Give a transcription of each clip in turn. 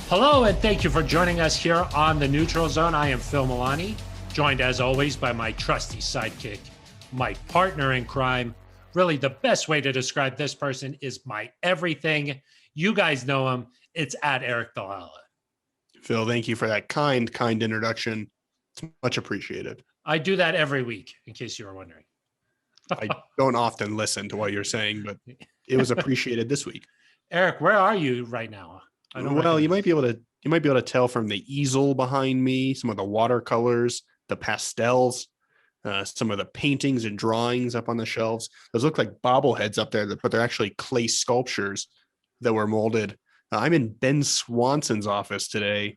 Hello, and thank you for joining us here on the Neutral Zone. I am Phil Milani, joined as always by my trusty sidekick, my partner in crime. Really, the best way to describe this person is my everything. You guys know him. It's at Eric Dalala. Phil, thank you for that kind introduction. It's much appreciated. I do that every week, in case you were wondering. I don't often listen to what you're saying, but it was appreciated this week. Eric, where are you right now? Well, you might be able to tell from the easel behind me, some of the watercolors, the pastels, some of the paintings and drawings up on the shelves. Those look like bobbleheads up there, but they're actually clay sculptures that were molded. I'm in Ben Swanson's office today,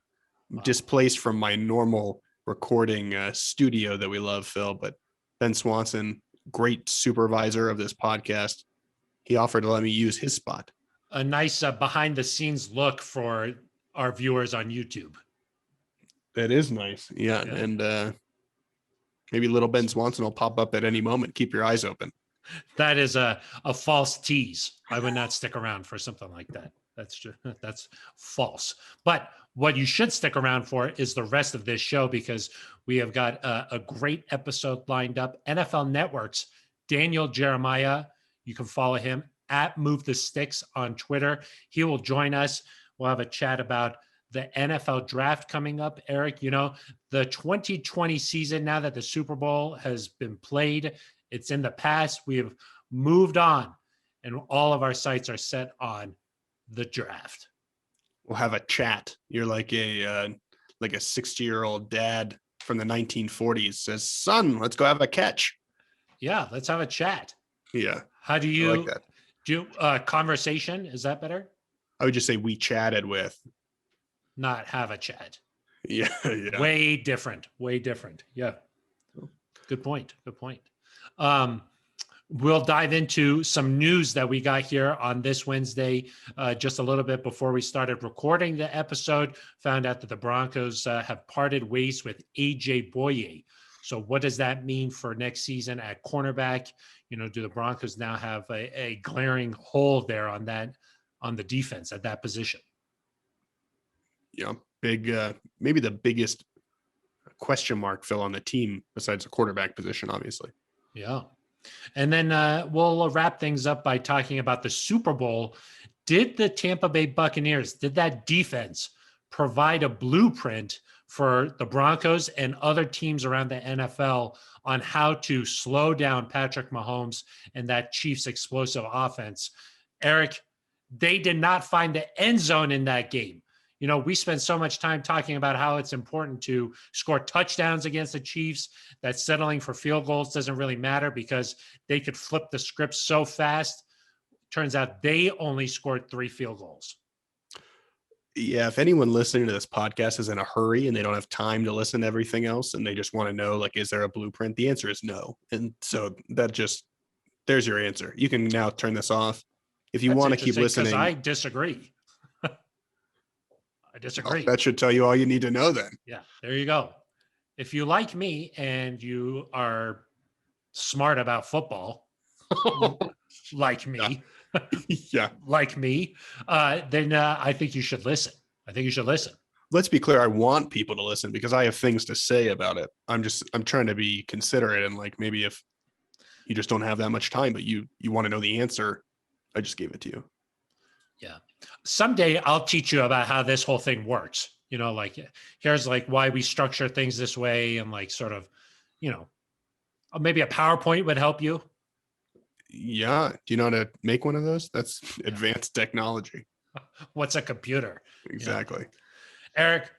displaced from my normal recording studio that we love, Phil. But Ben Swanson, great supervisor of this podcast, he offered to let me use his spot. A nice behind the scenes look for our viewers on YouTube. That is nice. Yeah. And maybe little Ben Swanson will pop up at any moment. Keep your eyes open. That is a false tease. I would not stick around for something like that. That's false. But what you should stick around for is the rest of this show, because we have got a great episode lined up. NFL Network's Daniel Jeremiah. You can follow him at Move the Sticks on Twitter. He will join us. We'll have a chat about the NFL draft coming up. Eric, you know, the 2020 season, now that the Super Bowl has been played, it's in the past. We have moved on, and all of our sights are set on the draft. We'll have a chat. You're like a 60-year-old dad from the 1940s says, "Son, let's go have a catch." Yeah, let's have a chat. Yeah. How do you like that. do conversation? Is that better? I would just say we chatted with. Not have a chat. Yeah. Way different. Yeah. Good point. We'll dive into some news that we got here on this Wednesday. Just a little bit before we started recording the episode, found out that the Broncos have parted ways with A.J. Bouye. So what does that mean for next season at cornerback? You know, do the Broncos now have a glaring hole there on the defense at that position? Yeah, big, maybe the biggest question mark, Phil, on the team besides the quarterback position, obviously. Yeah. And then we'll wrap things up by talking about the Super Bowl. Did the Tampa Bay Buccaneers, did that defense provide a blueprint for the Broncos and other teams around the NFL on how to slow down Patrick Mahomes and that Chiefs explosive offense? Eric, they did not find the end zone in that game. You know, we spend so much time talking about how it's important to score touchdowns against the Chiefs, that settling for field goals doesn't really matter because they could flip the script so fast. Turns out they only scored 3 field goals. Yeah, if anyone listening to this podcast is in a hurry and they don't have time to listen to everything else and they just want to know, like, is there a blueprint? The answer is no. And so there's your answer. You can now turn this off. If you want to keep listening. I disagree. Oh, that should tell you all you need to know then. Yeah, there you go. If you like me and you are smart about football, like me, like me, then I think you should listen. Let's be clear. I want people to listen because I have things to say about it. I'm trying to be considerate, and like, maybe if you just don't have that much time, but you want to know the answer, I just gave it to you. Yeah. Someday I'll teach you about how this whole thing works. You know, like, here's like why we structure things this way, and like sort of, you know, maybe a PowerPoint would help you. Yeah. Do you know how to make one of those? That's advanced technology. What's a computer? Exactly. You know? Eric,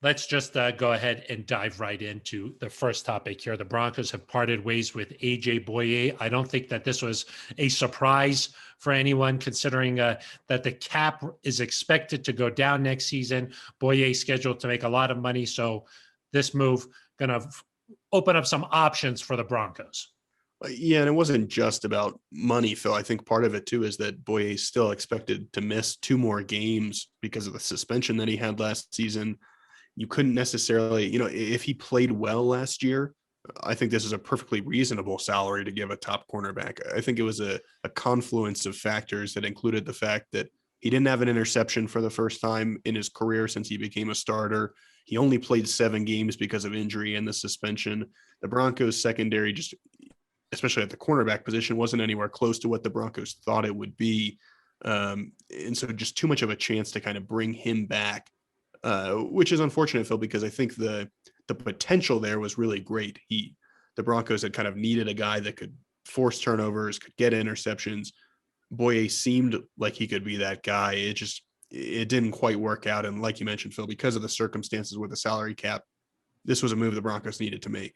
let's just go ahead and dive right into the first topic here. The Broncos have parted ways with A.J. Bouye. I don't think that this was a surprise for anyone, considering that the cap is expected to go down next season. Bouye scheduled to make a lot of money, so this move going to open up some options for the Broncos. Yeah, and it wasn't just about money, Phil. I think part of it, too, is that Bouye is still expected to miss 2 more games because of the suspension that he had last season. You couldn't necessarily, you know, if he played well last year, I think this is a perfectly reasonable salary to give a top cornerback. I think it was a confluence of factors that included the fact that He didn't have an interception for the first time in his career since he became a starter. He only played 7 games because of injury and the suspension. The Broncos secondary, just especially at the cornerback position, wasn't anywhere close to what the Broncos thought it would be. And so just too much of a chance to kind of bring him back, which is unfortunate, Phil, because I think the potential there was really great. The Broncos had kind of needed a guy that could force turnovers, could get interceptions. Bouye seemed like he could be that guy. It didn't quite work out. And like you mentioned, Phil, because of the circumstances with the salary cap, this was a move the Broncos needed to make.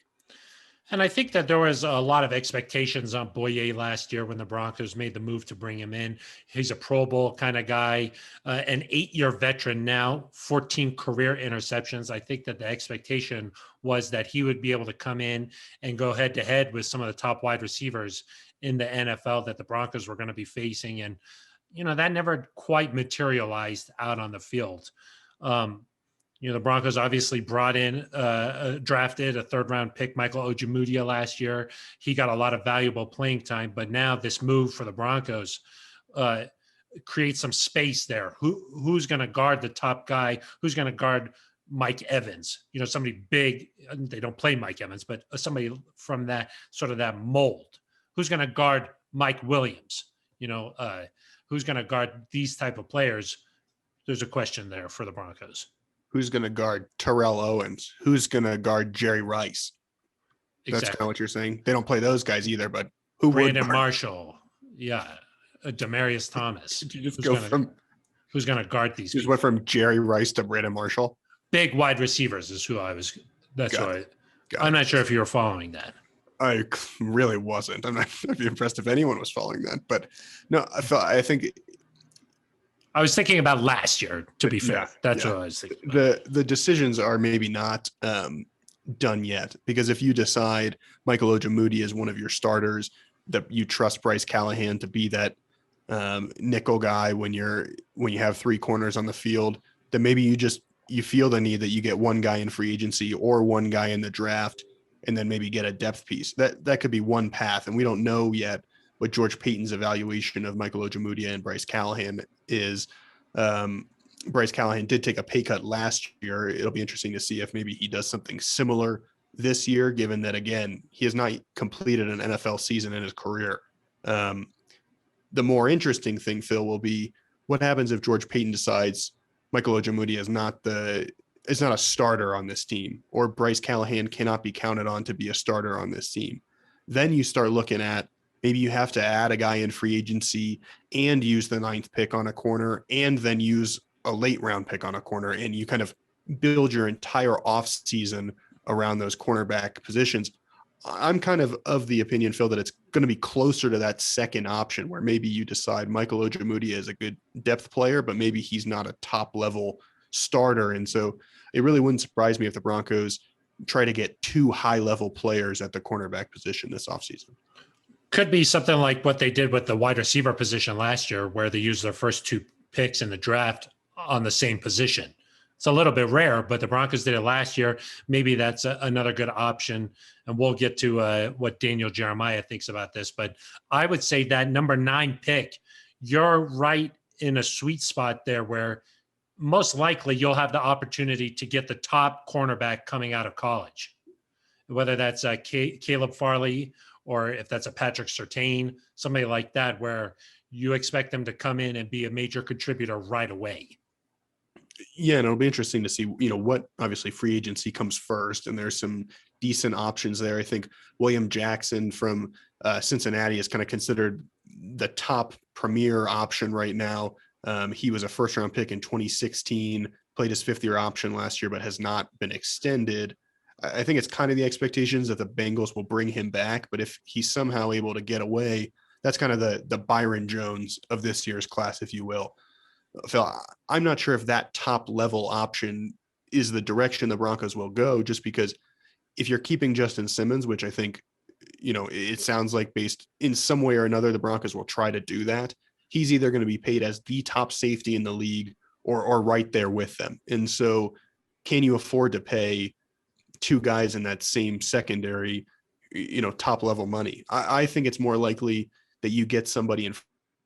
And I think that there was a lot of expectations on Bouye last year when the Broncos made the move to bring him in. He's a Pro Bowl kind of guy, an 8-year veteran now, 14 career interceptions. I think that the expectation was that he would be able to come in and go head to head with some of the top wide receivers in the NFL that the Broncos were going to be facing. And, that never quite materialized out on the field. The Broncos obviously brought in, drafted a 3rd-round pick, Michael Ojemudia, last year. He got a lot of valuable playing time, but now this move for the Broncos creates some space there. Who's going to guard the top guy? Who's going to guard Mike Evans? Somebody big. They don't play Mike Evans, but somebody from that sort of that mold. Who's going to guard Mike Williams? Who's going to guard these type of players? There's a question there for the Broncos. Who's going to guard Terrell Owens? Who's going to guard Jerry Rice? That's kind of what you're saying. They don't play those guys either, but who Brandon would? Marshall. Yeah. Demarius Thomas. You just who's going to guard these? Just went from Jerry Rice to Brandon Marshall. Big wide receivers is who I was. That's why I'm not sure if you were following that. I really wasn't. I'm not I'd be impressed if anyone was following that, but no, I think I was thinking about last year, to be fair. That's what I was thinking about. The decisions are maybe not done yet, because if you decide Michael Ojemudia is one of your starters, that you trust Bryce Callahan to be that nickel guy when you have 3 corners on the field, then maybe you feel the need that you get one guy in free agency or one guy in the draft, and then maybe get a depth piece. That could be one path, and we don't know yet what George Payton's evaluation of Michael Ojemudia and Bryce Callahan is. Bryce Callahan did take a pay cut last year. It'll be interesting to see if maybe he does something similar this year, given that, again, he has not completed an NFL season in his career. The more interesting thing, Phil, will be what happens if George Payton decides Michael Ojemudia is not a starter on this team, or Bryce Callahan cannot be counted on to be a starter on this team. Then you start looking at, maybe you have to add a guy in free agency and use the 9th pick on a corner, and then use a late round pick on a corner. And you kind of build your entire off season around those cornerback positions. I'm kind of the opinion, Phil, that it's going to be closer to that second option, where maybe you decide Michael Ojemudia is a good depth player, but maybe he's not a top level starter. And so it really wouldn't surprise me if the Broncos try to get 2 high level players at the cornerback position this offseason. Could be something like what they did with the wide receiver position last year, where they used their first 2 picks in the draft on the same position. It's a little bit rare, but the Broncos did it last year. Maybe that's another good option. And we'll get to what Daniel Jeremiah thinks about this. But I would say that number 9 pick, you're right in a sweet spot there, where most likely you'll have the opportunity to get the top cornerback coming out of college, whether that's Caleb Farley, or if that's a Patrick Surtain, somebody like that, where you expect them to come in and be a major contributor right away. Yeah, and it'll be interesting to see, what obviously free agency comes first, and there's some decent options there. I think William Jackson from Cincinnati is kind of considered the top premier option right now. He was a 1st-round pick in 2016, played his 5th-year option last year, but has not been extended. I think it's kind of the expectations that the Bengals will bring him back, but if he's somehow able to get away, that's kind of the Byron Jones of this year's class, if you will. Phil, I'm not sure if that top level option is the direction the Broncos will go, just because if you're keeping Justin Simmons, which I think, it sounds like based in some way or another, the Broncos will try to do that. He's either going to be paid as the top safety in the league or right there with them. And so can you afford to pay 2 guys in that same secondary, top level money? I think it's more likely that you get somebody in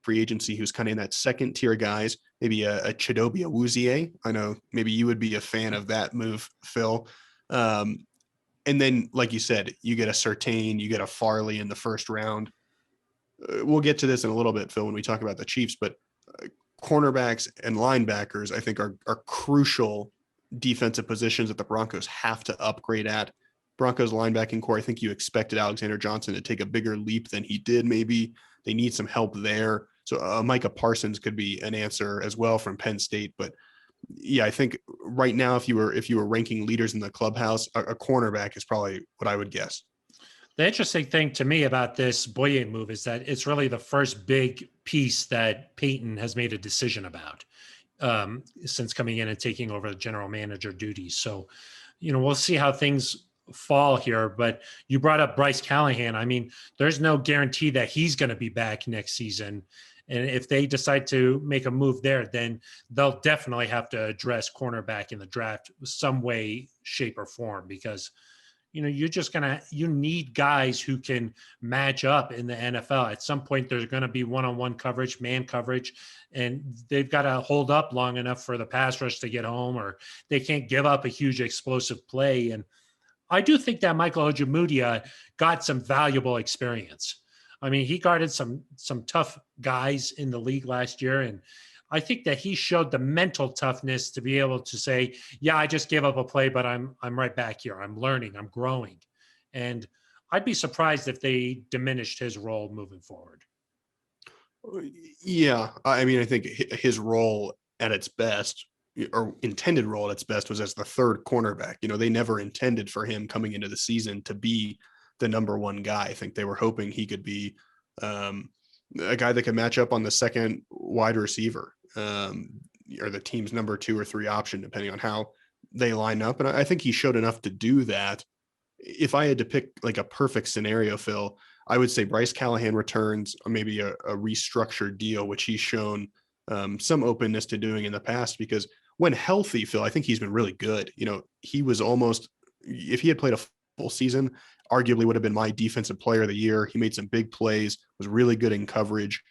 free agency who's kind of in that second tier guys, maybe a Chidobe Awuzie. I know maybe you would be a fan of that move, Phil. And then, like you said, you get a Surtain, you get a Farley in the first round. We'll get to this in a little bit, Phil, when we talk about the Chiefs, but cornerbacks and linebackers, I think, are crucial defensive positions that the Broncos have to upgrade at. Broncos linebacking core, I think you expected Alexander Johnson to take a bigger leap than he did. Maybe they need some help there. So Micah Parsons could be an answer as well from Penn State. But yeah, I think right now, if you were ranking leaders in the clubhouse, a cornerback is probably what I would guess. The interesting thing to me about this Bouye move is that it's really the first big piece that Peyton has made a decision about since coming in and taking over the general manager duties. So, we'll see how things fall here, but you brought up Bryce Callahan. I mean, there's no guarantee that he's going to be back next season. And if they decide to make a move there, then they'll definitely have to address cornerback in the draft some way, shape, or form, because you need guys who can match up in the NFL. At some point, there's going to be one-on-one coverage, man coverage, and they've got to hold up long enough for the pass rush to get home, or they can't give up a huge explosive play. And I do think that Michael Ojemudia got some valuable experience. I mean, he guarded some tough guys in the league last year, and I think that he showed the mental toughness to be able to say, yeah, I just gave up a play, but I'm right back here. I'm learning, I'm growing. And I'd be surprised if they diminished his role moving forward. Yeah. I mean, I think his role at its best, or intended role at its best, was as the third cornerback. They never intended for him coming into the season to be the number one guy. I think they were hoping he could be a guy that could match up on the second wide receiver, or the team's number 2 or 3 option, depending on how they line up. And I think he showed enough to do that. If I had to pick like a perfect scenario, Phil, I would say Bryce Callahan returns, or maybe a restructured deal, which he's shown some openness to doing in the past, because when healthy, Phil, I think he's been really good. He was almost, if he had played a full season, arguably would have been my defensive player of the year. He made some big plays, was really good in coverage,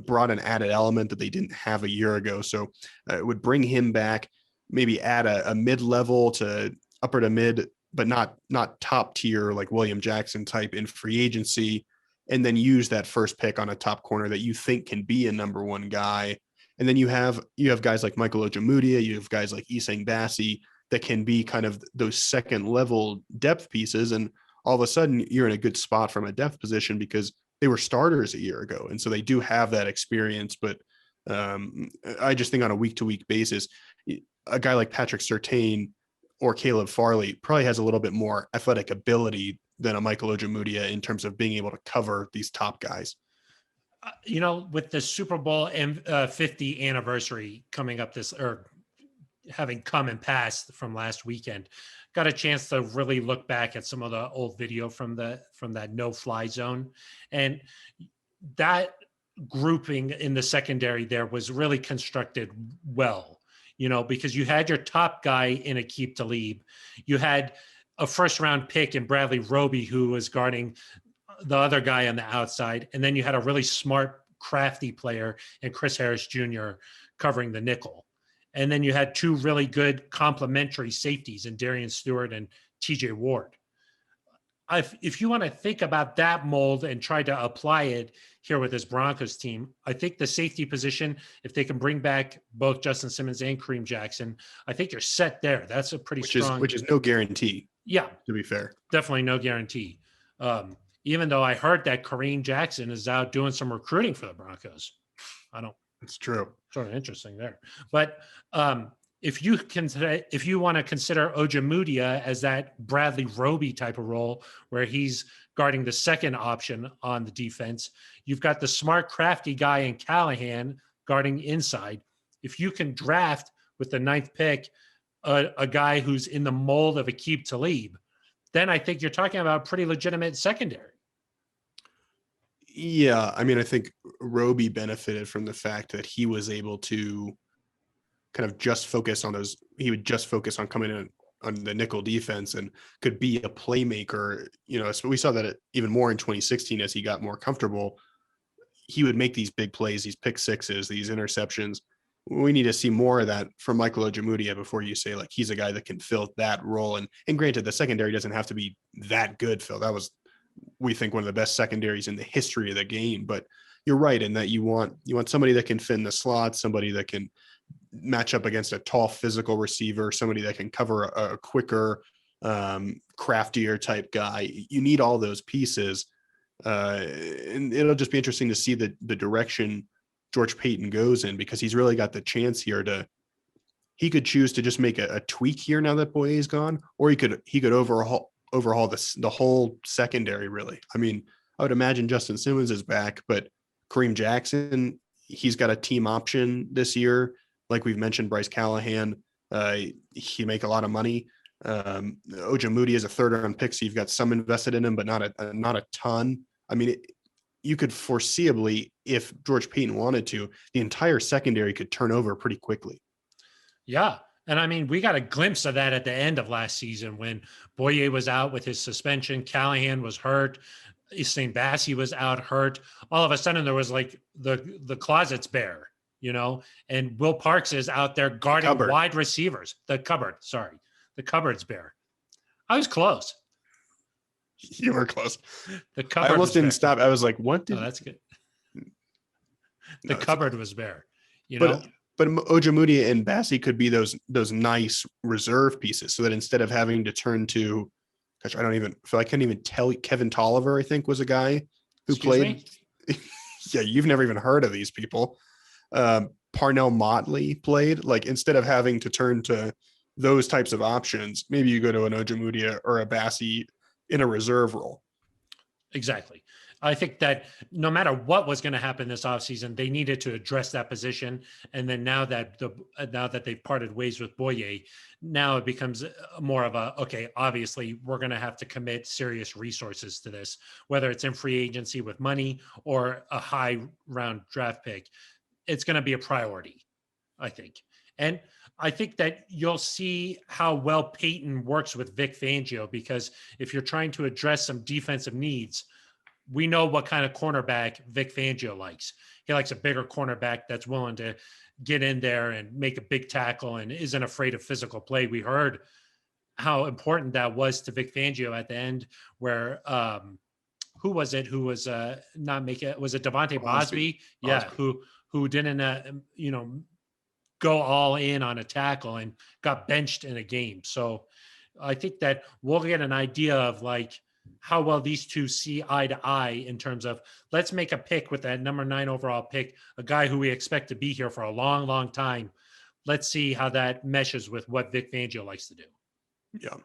brought an added element that they didn't have a year ago. So it would bring him back, maybe add a mid-level to upper to mid, but not top tier like William Jackson type in free agency, and then use that first pick on a top corner that you think can be a number one guy. And then you have guys like Michael Ojemudia, you have guys like Isang Bassi that can be kind of those second level depth pieces. And all of a sudden you're in a good spot from a depth position because they were starters a year ago. And so they do have that experience. But I just think on a week-to-week basis, a guy like Patrick Surtain or Caleb Farley probably has a little bit more athletic ability than a Michael Ojemudia in terms of being able to cover these top guys. With the Super Bowl 50 anniversary coming up having come and passed from last weekend, got a chance to really look back at some of the old video from that no-fly zone. And that grouping in the secondary there was really constructed well, because you had your top guy in Aqib Talib. You had a first-round pick in Bradley Roby, who was guarding the other guy on the outside. And then you had a really smart, crafty player in Chris Harris Jr. covering the nickel. And then you had 2 really good complementary safeties in Darian Stewart and TJ Ward. If you want to think about that mold and try to apply it here with this Broncos team, I think the safety position, if they can bring back both Justin Simmons and Kareem Jackson, I think you're set there. That's a pretty strong. Which is no guarantee. Yeah. To be fair. Definitely no guarantee. Even though I heard that Kareem Jackson is out doing some recruiting for the Broncos. It's true. Sort of interesting there. But if you want to consider Ojemudia as that Bradley Roby type of role where he's guarding the second option on the defense, you've got the smart, crafty guy in Callahan guarding inside. If you can draft with the 9th pick a guy who's in the mold of Aqib Talib, then I think you're talking about a pretty legitimate secondary. Yeah, I mean, I think Roby benefited from the fact that he was able to kind of just focus on those. He would just focus on coming in on the nickel defense and could be a playmaker. So we saw that even more in 2016 as he got more comfortable. he would make these big plays, these pick sixes, these interceptions. We need to see more of that from Michael Ojemudia before you say like he's a guy that can fill that role. And granted, the secondary doesn't have to be that good, Phil. That was, we think, one of the best secondaries in the history of the game. But you're right in that you want somebody that can fit in the slot, somebody that can match up against a tall physical receiver, somebody that can cover a quicker, craftier type guy. You need all those pieces. And it'll just be interesting to see the direction George Payton goes in, because he's really got the chance here he could choose to just make a tweak here now that Bouye is gone, or he could overhaul the whole secondary. Really, I mean, I would imagine Justin Simmons is back, but Kareem Jackson, he's got a team option this year. Like we've mentioned, Bryce Callahan, he make a lot of money. Ojemudia is a third round pick, so you've got some invested in him, but not a ton. I mean, you could foreseeably, if George Payton wanted to, the entire secondary could turn over pretty quickly. Yeah. And I mean, we got a glimpse of that at the end of last season when Bouye was out with his suspension. Callahan was hurt. St. Bassie was out hurt. All of a sudden there was like the closet's bare, and Will Parks is out there guarding wide receivers. The cupboard's bare. I was close. You were close. The cupboard I almost didn't stop. I was like, what? Oh, that's good. The cupboard was bare, But Ojemudia and Bassie could be those nice reserve pieces, so that instead of having to turn to, gosh, I can't even tell. Kevin Tolliver, I think, was a guy who played. Yeah, you've never even heard of these people. Parnell Motley played. Like, instead of having to turn to those types of options, maybe you go to an Ojemudia or a Bassie in a reserve role. Exactly. I think that no matter what was going to happen this offseason, they needed to address that position. And then now that they've parted ways with Bouye, now it becomes more of okay, obviously we're going to have to commit serious resources to this, whether it's in free agency with money or a high round draft pick. It's going to be a priority, I think. And I think that you'll see how well Payton works with Vic Fangio, because if you're trying to address some defensive needs, we know what kind of cornerback Vic Fangio likes. He likes a bigger cornerback that's willing to get in there and make a big tackle and isn't afraid of physical play. We heard how important that was to Vic Fangio at the end, where who was it who was not making it? Was it Devontae Bosby? Yeah, who didn't go all in on a tackle and got benched in a game. So I think that we'll get an idea of like how well these two see eye to eye in terms of, let's make a pick with that number 9 overall pick, a guy who we expect to be here for a long, long time. Let's see how that meshes with what Vic Fangio likes to do. Yeah.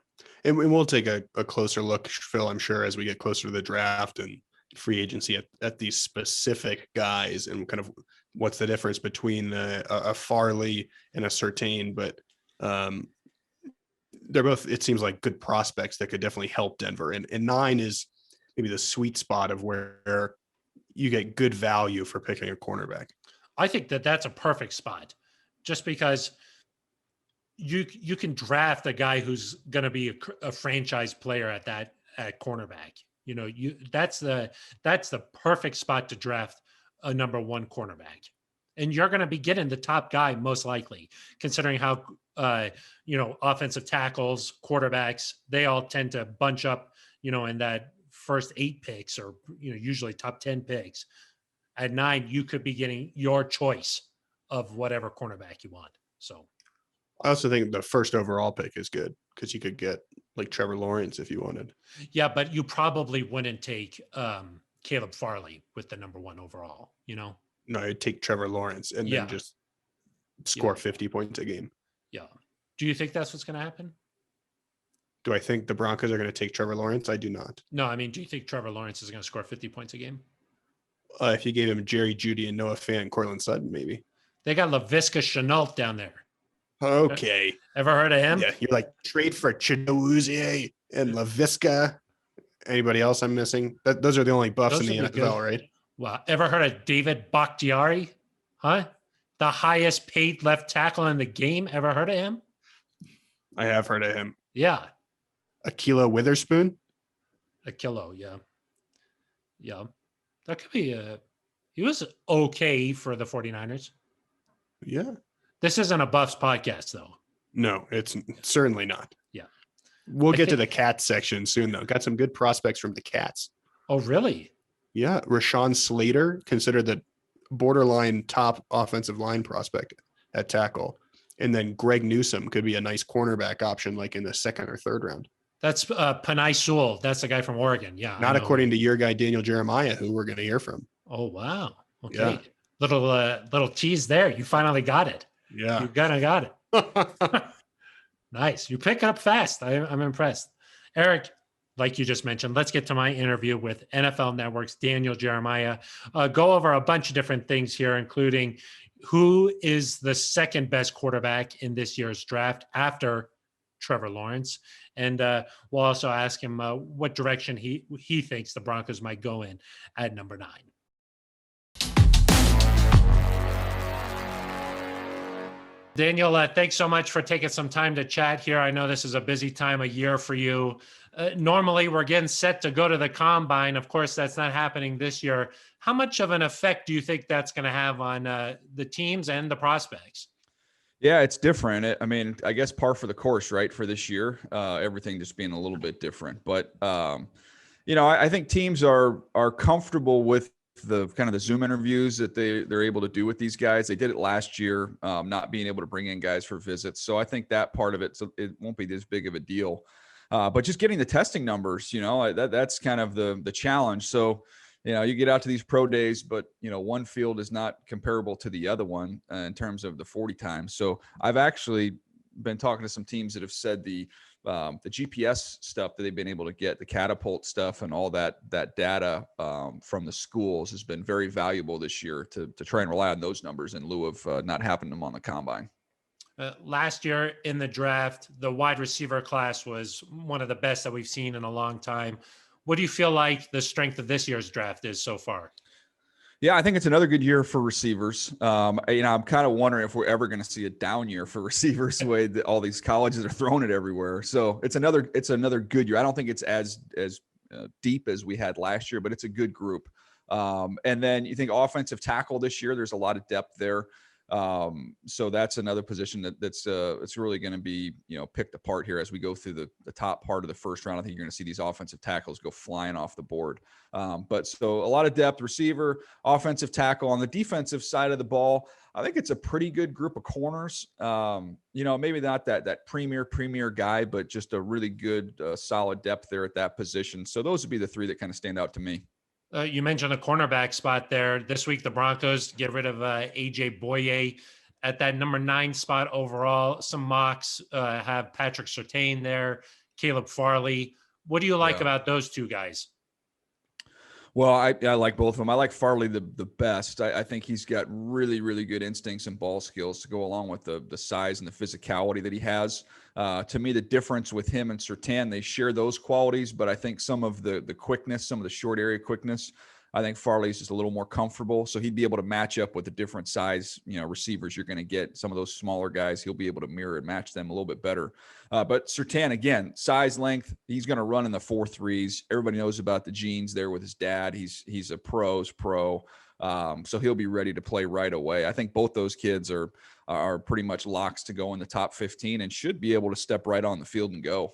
And we'll take a closer look, Phil, I'm sure, as we get closer to the draft and free agency at these specific guys and kind of what's the difference between a Farley and a Surtain. But they're both, it seems like, good prospects that could definitely help Denver. And 9 is maybe the sweet spot of where you get good value for picking a cornerback. I think that that's a perfect spot, just because you can draft a guy who's going to be a franchise player at cornerback. That's the perfect spot to draft a number 1 cornerback. And you're going to be getting the top guy most likely, considering how, offensive tackles, quarterbacks, they all tend to bunch up, in that first 8 picks or, usually top 10 picks. At 9, you could be getting your choice of whatever cornerback you want. So I also think the first overall pick is good because you could get like Trevor Lawrence if you wanted. Yeah, but you probably wouldn't take Caleb Farley with the number 1 overall, No, I'd take Trevor Lawrence and then just score 50 points a game. Yeah. Do you think that's what's going to happen? Do I think the Broncos are going to take Trevor Lawrence? I do not. No, I mean, do you think Trevor Lawrence is going to score 50 points a game? If you gave him Jerry Jeudy and Noah Fant and Cortland Sutton, maybe. They got LaVisca Chenault down there. Okay. Ever heard of him? Yeah, you're like, trade for Chidozie and LaVisca. Anybody else I'm missing? Those are the only buffs in the NFL, right? Well, ever heard of David Bakhtiari? Huh? The highest paid left tackle in the game. Ever heard of him? I have heard of him. Yeah. Akilo Witherspoon? Akilo, yeah. Yeah. That could be He was okay for the 49ers. Yeah. This isn't a Buffs podcast, though. No, it's certainly not. Yeah. We'll I get to think- the Cats section soon, though. Got some good prospects from the Cats. Oh, really? Yeah. Rashawn Slater, considered the borderline top offensive line prospect at tackle. And then Greg Newsome could be a nice cornerback option, like in the second or third round. That's Panay Sewell. That's the guy from Oregon. Yeah. Not according to your guy, Daniel Jeremiah, who we're going to hear from. Oh, wow. Okay. Yeah. Little tease there. You finally got it. Yeah. You kind of got it. Nice. You pick up fast. I'm impressed. Eric, like you just mentioned, let's get to my interview with NFL Network's Daniel Jeremiah. Go over a bunch of different things here, including who is the second best quarterback in this year's draft after Trevor Lawrence. And we'll also ask him what direction he thinks the Broncos might go in at number 9. Daniel, thanks so much for taking some time to chat here. I know this is a busy time of year for you. Normally, we're getting set to go to the combine. Of course, that's not happening this year. How much of an effect do you think that's going to have on the teams and the prospects? Yeah, it's different. I mean, I guess par for the course, right, for this year. Everything just being a little bit different. But, I think teams are comfortable with the kind of the Zoom interviews that they're able to do with these guys. They did it last year, not being able to bring in guys for visits. So I think that part of it, so it won't be this big of a deal. But just getting the testing numbers, that's kind of the challenge. So, you get out to these pro days, but, one field is not comparable to the other one in terms of the 40 times. So I've actually been talking to some teams that have said the GPS stuff that they've been able to get, the catapult stuff and all that data from the schools has been very valuable this year to try and rely on those numbers in lieu of not having them on the combine. Last year in the draft, the wide receiver class was one of the best that we've seen in a long time. What do you feel like the strength of this year's draft is so far? Yeah, I think it's another good year for receivers. I'm kind of wondering if we're ever going to see a down year for receivers the way that all these colleges are throwing it everywhere. So it's another good year. I don't think it's as deep as we had last year, but it's a good group. And then you think offensive tackle this year, there's a lot of depth there. So that's another position that's it's really going to be, picked apart here as we go through the top part of the first round. I think you're going to see these offensive tackles go flying off the board. But so a lot of depth, receiver, offensive tackle. On the defensive side of the ball, I think it's a pretty good group of corners. Maybe not that premier guy, but just a really good, solid depth there at that position. So those would be the three that kind of stand out to me. You mentioned a cornerback spot there. This week, the Broncos get rid of AJ Bouye at that number 9 spot overall. Some mocks have Patrick Surtain there, Caleb Farley. What do you like about those two guys? Well, I like both of them. I like Farley the best. I think he's got really, really good instincts and ball skills to go along with the size and the physicality that he has. To me, the difference with him and Surtain, they share those qualities, but I think some of the quickness, some of the short area quickness, I think Farley's just a little more comfortable. So he'd be able to match up with the different size, receivers you're going to get. Some of those smaller guys, he'll be able to mirror and match them a little bit better. But Surtain, again, size, length, he's going to run in the 4.3s. Everybody knows about the genes there with his dad. He's a pro's pro. So he'll be ready to play right away. I think both those kids are pretty much locks to go in the top 15 and should be able to step right on the field and go.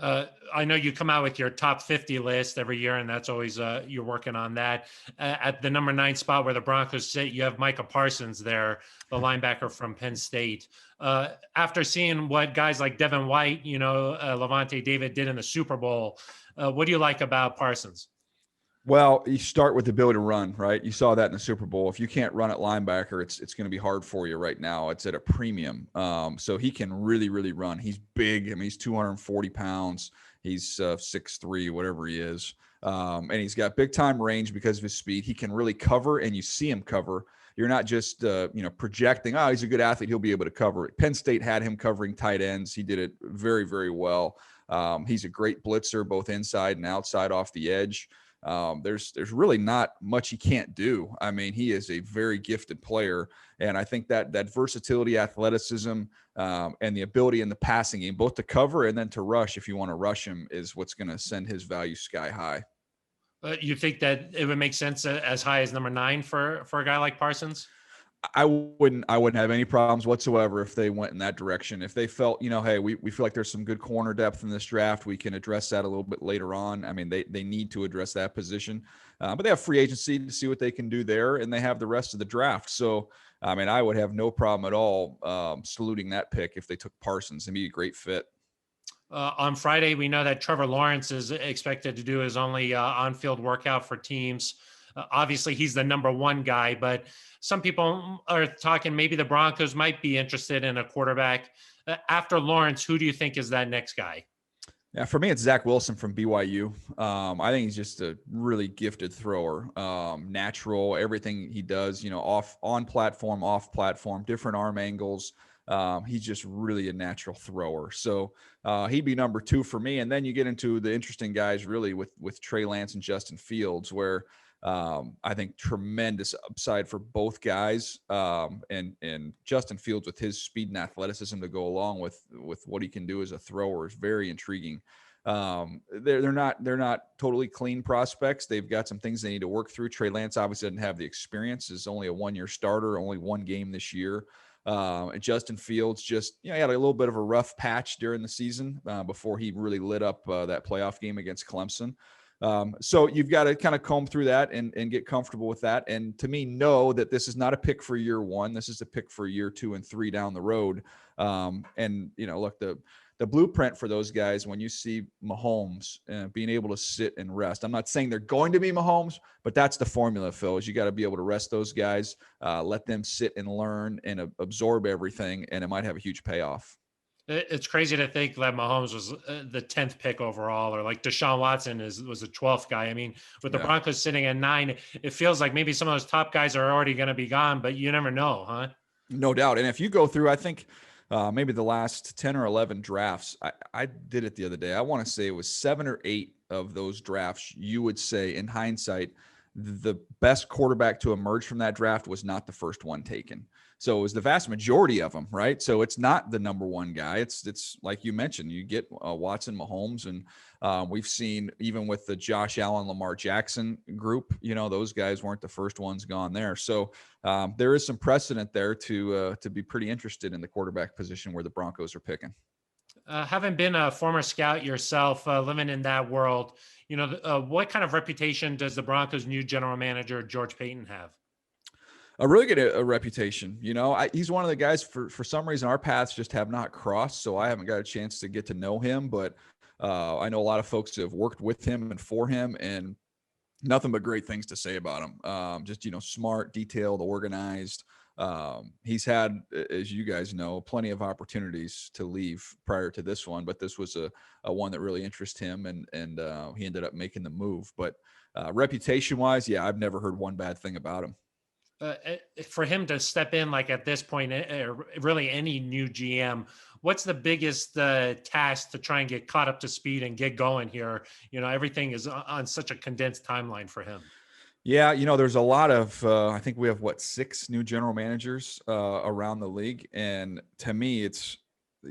I know you come out with your top 50 list every year, and that's always you're working on that. At the number 9 spot where the Broncos sit, you have Micah Parsons there, the linebacker from Penn State. After seeing what guys like Devin White, Levante David did in the Super Bowl, what do you like about Parsons? Well, you start with the ability to run, right? You saw that in the Super Bowl. If you can't run at linebacker, it's going to be hard for you right now. It's at a premium. So he can really, really run. He's big. I mean, he's 240 pounds. He's 6'3", whatever he is. And he's got big time range because of his speed. He can really cover, and you see him cover. You're not just, projecting, he's a good athlete, he'll be able to cover it. Penn State had him covering tight ends. He did it very, very well. He's a great blitzer, both inside and outside off the edge. There's really not much he can't do. I mean, he is a very gifted player. And I think that versatility, athleticism, and the ability in the passing game, both to cover and then to rush, if you want to rush him, is what's going to send his value sky high. You think that it would make sense as high as number 9 for a guy like Parsons? I wouldn't have any problems whatsoever if they went in that direction. If they felt, hey, we feel like there's some good corner depth in this draft, we can address that a little bit later on. I mean, they need to address that position, but they have free agency to see what they can do there, and they have the rest of the draft. So, I mean, I would have no problem at all saluting that pick if they took Parsons. It'd be a great fit. On Friday, we know that Trevor Lawrence is expected to do his only on-field workout for teams. Obviously, he's the number 1 guy, but some people are talking maybe the Broncos might be interested in a quarterback. After Lawrence, who do you think is that next guy? Yeah, for me, it's Zach Wilson from BYU. I think he's just a really gifted thrower, natural, everything he does, on platform, off platform, different arm angles. He's just really a natural thrower. So he'd be number 2 for me. And then you get into the interesting guys really with Trey Lance and Justin Fields, where I think tremendous upside for both guys. And Justin Fields with his speed and athleticism to go along with what he can do as a thrower is very intriguing. They're not totally clean prospects. They've got some things they need to work through. Trey Lance obviously doesn't have the experience. Is only a 1-year starter, only 1 game this year. And Justin Fields just, he had a little bit of a rough patch during the season before he really lit up that playoff game against Clemson. So you've got to kind of comb through that and get comfortable with that. And to me, know that this is not a pick for year 1. This is a pick for year 2 and 3 down the road. And look, the blueprint for those guys, when you see Mahomes being able to sit and rest, I'm not saying they're going to be Mahomes, but that's the formula, Phil, is you got to be able to rest those guys, let them sit and learn and absorb everything, and it might have a huge payoff. It's crazy to think that Mahomes was the 10th pick overall, or like Deshaun Watson was the 12th guy. I mean, with the Broncos sitting at 9, it feels like maybe some of those top guys are already going to be gone, but you never know, huh? No doubt. And if you go through, I think maybe the last 10 or 11 drafts, I did it the other day. I want to say it was 7 or 8 of those drafts. You would say in hindsight, the best quarterback to emerge from that draft was not the first one taken. So it was the vast majority of them, right? So it's not the number 1 guy. It's like you mentioned, you get Watson, Mahomes, and we've seen even with the Josh Allen, Lamar Jackson group, those guys weren't the first ones gone there. So there is some precedent there to be pretty interested in the quarterback position where the Broncos are picking. Having been a former scout yourself, living in that world, what kind of reputation does the Broncos' new general manager, George Paton, have? A really good reputation. He's one of the guys for some reason our paths just have not crossed. So I haven't got a chance to get to know him, but I know a lot of folks who have worked with him and for him, and nothing but great things to say about him. Just, smart, detailed, organized. He's had, as you guys know, plenty of opportunities to leave prior to this one, but this was a one that really interested him, and he ended up making the move. But reputation wise, I've never heard one bad thing about him. For him to step in like at this point, really any new GM, what's the biggest task to try and get caught up to speed and get going here? Everything is on such a condensed timeline for him. Yeah, there's a lot of, I think we have 6 new general managers around the league. And to me,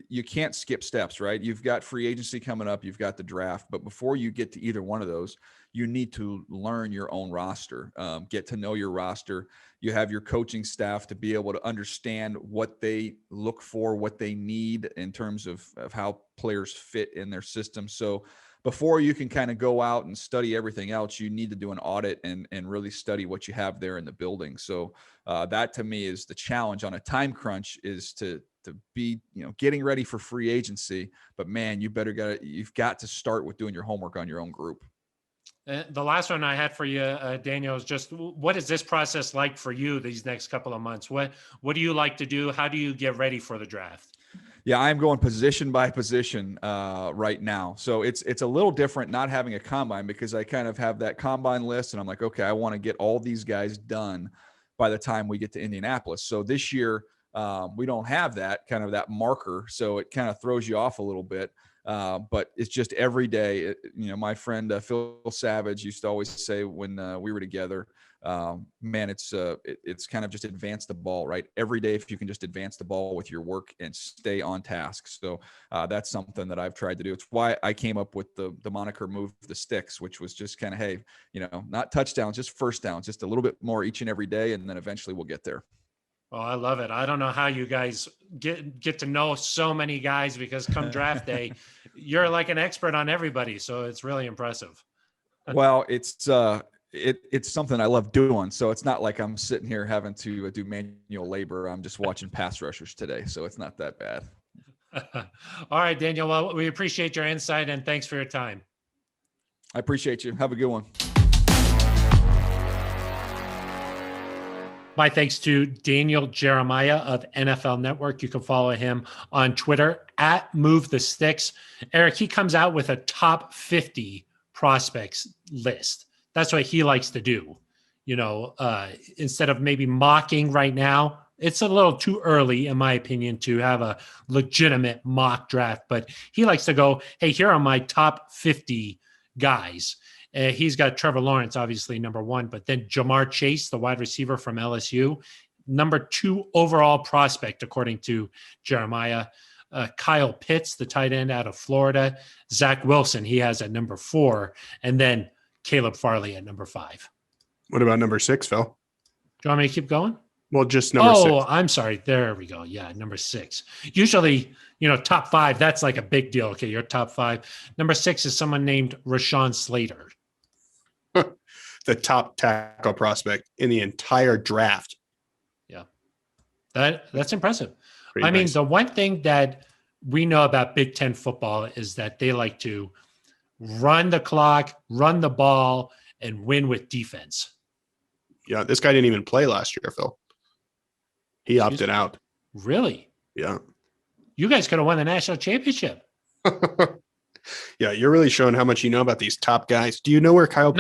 you can't skip steps, right? You've got free agency coming up, you've got the draft, but before you get to either one of those, you need to learn your own roster, get to know your roster. You have your coaching staff to be able to understand what they look for, what they need in terms of how players fit in their system. So before you can kind of go out and study everything else, you need to do an audit and really study what you have there in the building. So that to me is the challenge on a time crunch, is to be, getting ready for free agency. But man, you've got to start with doing your homework on your own group. The last one I had for you, Daniel, is just, what is this process like for you these next couple of months? What do you like to do? How do you get ready for the draft? Yeah, I'm going position by position right now. So it's a little different not having a combine, because I kind of have that combine list and I'm like, okay, I want to get all these guys done by the time we get to Indianapolis. So this year we don't have that marker. So it kind of throws you off a little bit. But it's just every day. My friend Phil Savage used to always say when we were together, man, it's kind of just advance the ball, right? Every day, if you can just advance the ball with your work and stay on task. So that's something that I've tried to do. It's why I came up with the moniker "Move the Sticks," which was just kind of, hey, not touchdowns, just first downs, just a little bit more each and every day, and then eventually we'll get there. Oh, I love it. I don't know how you guys get to know so many guys, because come draft day, you're like an expert on everybody. So it's really impressive. Well, it's something I love doing. So it's not like I'm sitting here having to do manual labor. I'm just watching pass rushers today. So it's not that bad. All right, Daniel. Well, we appreciate your insight and thanks for your time. I appreciate you. Have a good one. My thanks to Daniel Jeremiah of NFL Network. You can follow him on Twitter at Move the Sticks. Eric, he comes out with a top 50 prospects list. That's what he likes to do. Instead of maybe mocking right now, it's a little too early, in my opinion, to have a legitimate mock draft. But he likes to go, hey, here are my top 50 guys. He's got Trevor Lawrence, obviously, number one, but then Jamar Chase, the wide receiver from LSU, number 2 overall prospect, according to Jeremiah. Kyle Pitts, the tight end out of Florida. Zach Wilson, he has at number 4. And then Caleb Farley at number 5. What about number 6, Phil? Do you want me to keep going? Well, just number 6. Oh, I'm sorry. There we go. Yeah, number 6. Usually, top 5, that's like a big deal. Okay, you're top 5. Number 6 is someone named Rashawn Slater. The top tackle prospect in the entire draft. Yeah, that's impressive. Pretty nice. The one thing that we know about Big Ten football is that they like to run the clock, run the ball, and win with defense. Yeah, this guy didn't even play last year, Phil. He opted out. Really? Yeah. You guys could have won the national championship. Yeah, you're really showing how much you know about these top guys. Do you know where Kyle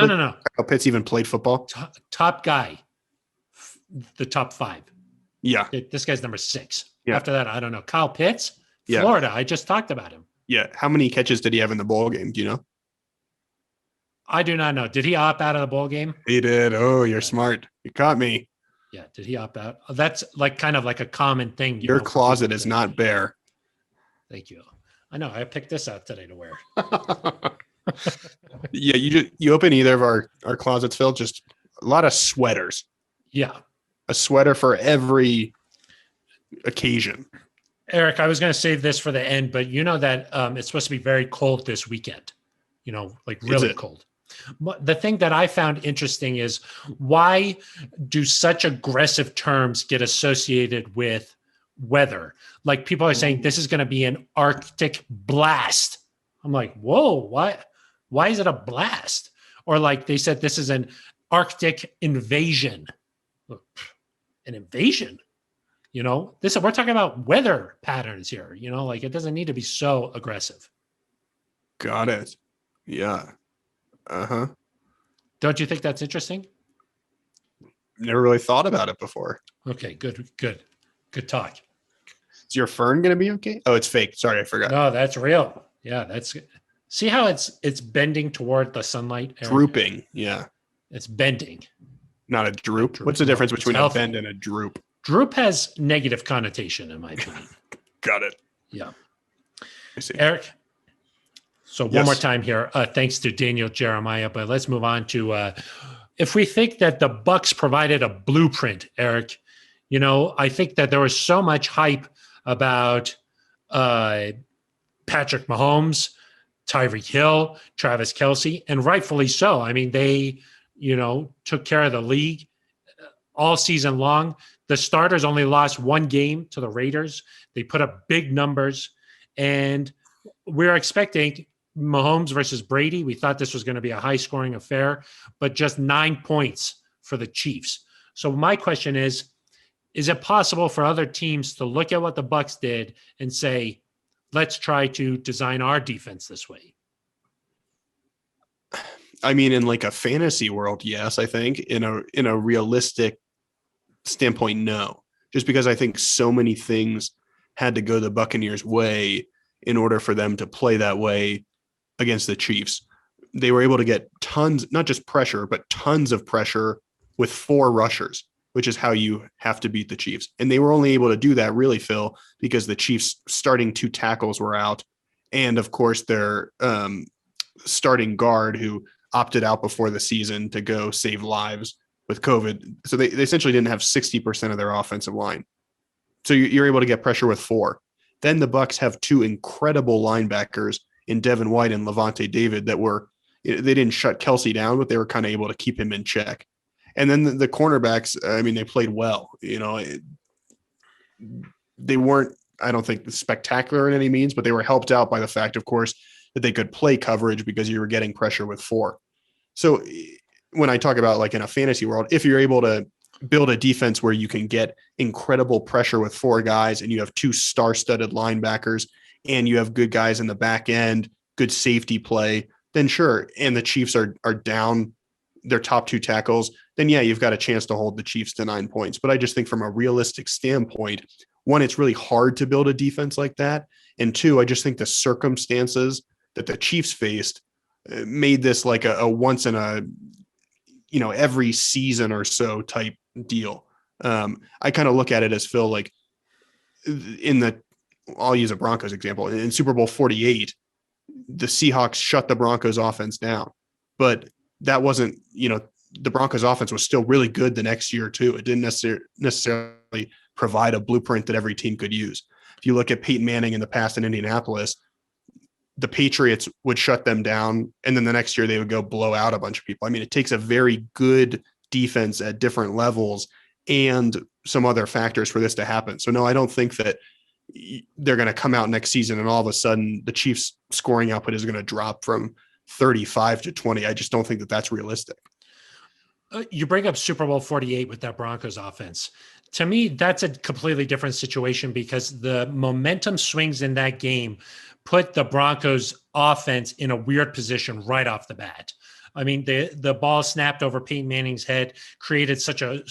Pitts even played football? Top guy. The top 5. Yeah. This guy's number 6. Yeah. After that, I don't know. Kyle Pitts, Florida. I just talked about him. Yeah. How many catches did he have in the bowl game? Do you know? I do not know. Did he opt out of the bowl game? He did. Oh, you're smart. You caught me. Yeah. Did he opt out? That's kind of like a common thing. Your closet is not bare. Thank you. I know. I picked this out today to wear. Yeah. You open either of our closets, Phil, just a lot of sweaters. Yeah. A sweater for every occasion. Eric, I was going to save this for the end, but you know that it's supposed to be very cold this weekend, like really cold. The thing that I found interesting is, why do such aggressive terms get associated with weather? Like, people are saying this is going to be an Arctic blast. I'm like, whoa, why is it a blast? Or like they said, this is an Arctic invasion. An invasion? We're talking about weather patterns here, it doesn't need to be so aggressive. Got it. Yeah. Uh-huh. Don't you think that's interesting? Never really thought about it before. Okay, good talk. Is your fern going to be okay? Oh, it's fake. Sorry, I forgot. No, that's real. Yeah, see how it's bending toward the sunlight? Eric? Drooping. Yeah. It's bending. Not a droop. What's the difference between a bend and a droop? Droop has negative connotation, in my opinion. Got it. Yeah. I see. Eric, so one more time here. Thanks to Daniel Jeremiah, but let's move on to if we think that the Bucs provided a blueprint, Eric, I think that there was so much hype about Patrick Mahomes, Tyreek Hill, Travis Kelce, and rightfully so. They, took care of the league all season long. The starters only lost 1 game to the Raiders. They put up big numbers, and we're expecting Mahomes versus Brady. We thought this was going to be a high-scoring affair, but just 9 points for the Chiefs. So my question is it possible for other teams to look at what the Bucs did and say, let's try to design our defense this way? In like a fantasy world, yes. I think in a realistic standpoint, no. Just because I think so many things had to go the Buccaneers' way in order for them to play that way against the Chiefs. They were able to get tons, not just pressure, but tons of pressure with 4 rushers, which is how you have to beat the Chiefs. And they were only able to do that really, Phil, because the Chiefs starting 2 tackles were out. And of course their starting guard who opted out before the season to go save lives with COVID. So they essentially didn't have 60% of their offensive line. So you're able to get pressure with 4. Then the Bucs have 2 incredible linebackers in Devin White and Levante David that they didn't shut Kelsey down, but they were kind of able to keep him in check. And then the cornerbacks, I mean, they played well. They weren't, I don't think, spectacular in any means, but they were helped out by the fact, of course, that they could play coverage because you were getting pressure with 4. So when I talk about like in a fantasy world, if you're able to build a defense where you can get incredible pressure with 4 guys and you have 2 star-studded linebackers and you have good guys in the back end, good safety play, then sure. And the Chiefs are down their top 2 tackles, then yeah, you've got a chance to hold the Chiefs to 9 points. But I just think from a realistic standpoint, 1, it's really hard to build a defense like that. And 2, I just think the circumstances that the Chiefs faced made this like a once in a, every season or so type deal. I kind of look at it as, Phil, like I'll use a Broncos example. In Super Bowl 48, the Seahawks shut the Broncos offense down, but that wasn't, the Broncos offense was still really good the next year too. It didn't necessarily provide a blueprint that every team could use. If you look at Peyton Manning in the past in Indianapolis, the Patriots would shut them down, and then the next year they would go blow out a bunch of people. I mean, it takes a very good defense at different levels and some other factors for this to happen. So no, I don't think that they're going to come out next season and all of a sudden the Chiefs scoring output is going to drop from 35 to 20. I just don't think that that's realistic. You bring up Super Bowl 48 with that Broncos offense. To me, that's a completely different situation because the momentum swings in that game put the Broncos offense in a weird position right off the bat. I mean, the ball snapped over Peyton Manning's head, created such a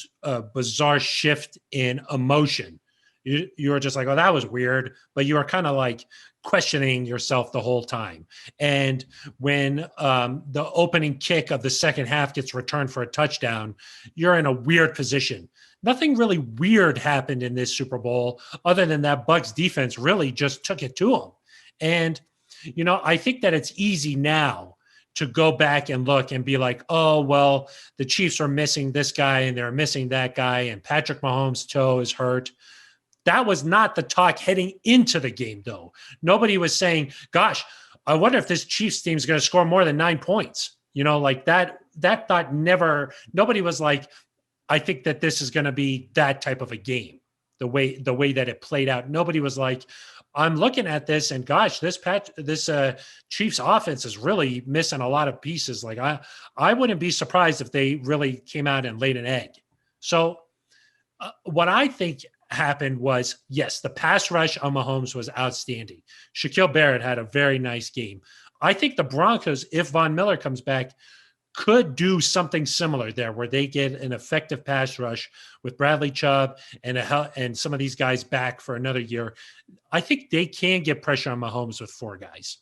bizarre shift in emotion. You were just like, oh, that was weird. But you were kind of like questioning yourself the whole time. And when the opening kick of the second half gets returned for a touchdown, you're in a weird position. Nothing really weird happened in this Super Bowl other than that Bucs defense really just took it to them. And, I think that it's easy now to go back and look and be like, oh, well, the Chiefs are missing this guy and they're missing that guy and Patrick Mahomes' toe is hurt. That was not the talk heading into the game, though. Nobody was saying, gosh, I wonder if this Chiefs team is going to score more than 9 points. Like that thought never, nobody was like, I think that this is going to be that type of a game, the way that it played out. Nobody was like, I'm looking at this and gosh, this Chiefs offense is really missing a lot of pieces. Like I wouldn't be surprised if they really came out and laid an egg. So what I think happened was, yes, the pass rush on Mahomes was outstanding. Shaquille Barrett had a very nice game. I think the Broncos, if Von Miller comes back, could do something similar there where they get an effective pass rush with Bradley Chubb and some of these guys back for another year. I think they can get pressure on Mahomes with 4 guys.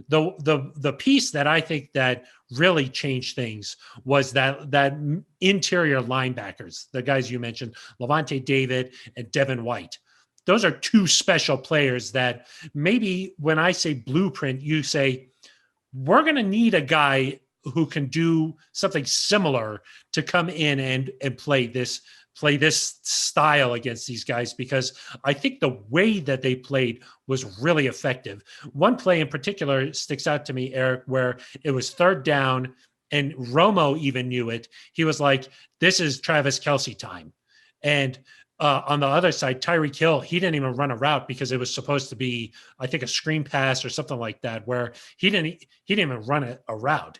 The piece that I think that really changed things was that interior linebackers, the guys you mentioned, Levante David and Devin White. Those are 2 special players that maybe when I say blueprint, you say, we're going to need a guy who can do something similar to come in and play this style against these guys, because I think the way that they played was really effective. One play in particular sticks out to me, Eric, where it was 3rd down and Romo even knew it. He was like, this is Travis Kelce time. And on the other side, Tyreek Hill, he didn't even run a route because it was supposed to be, I think, a screen pass or something like that, where he didn't even run a route.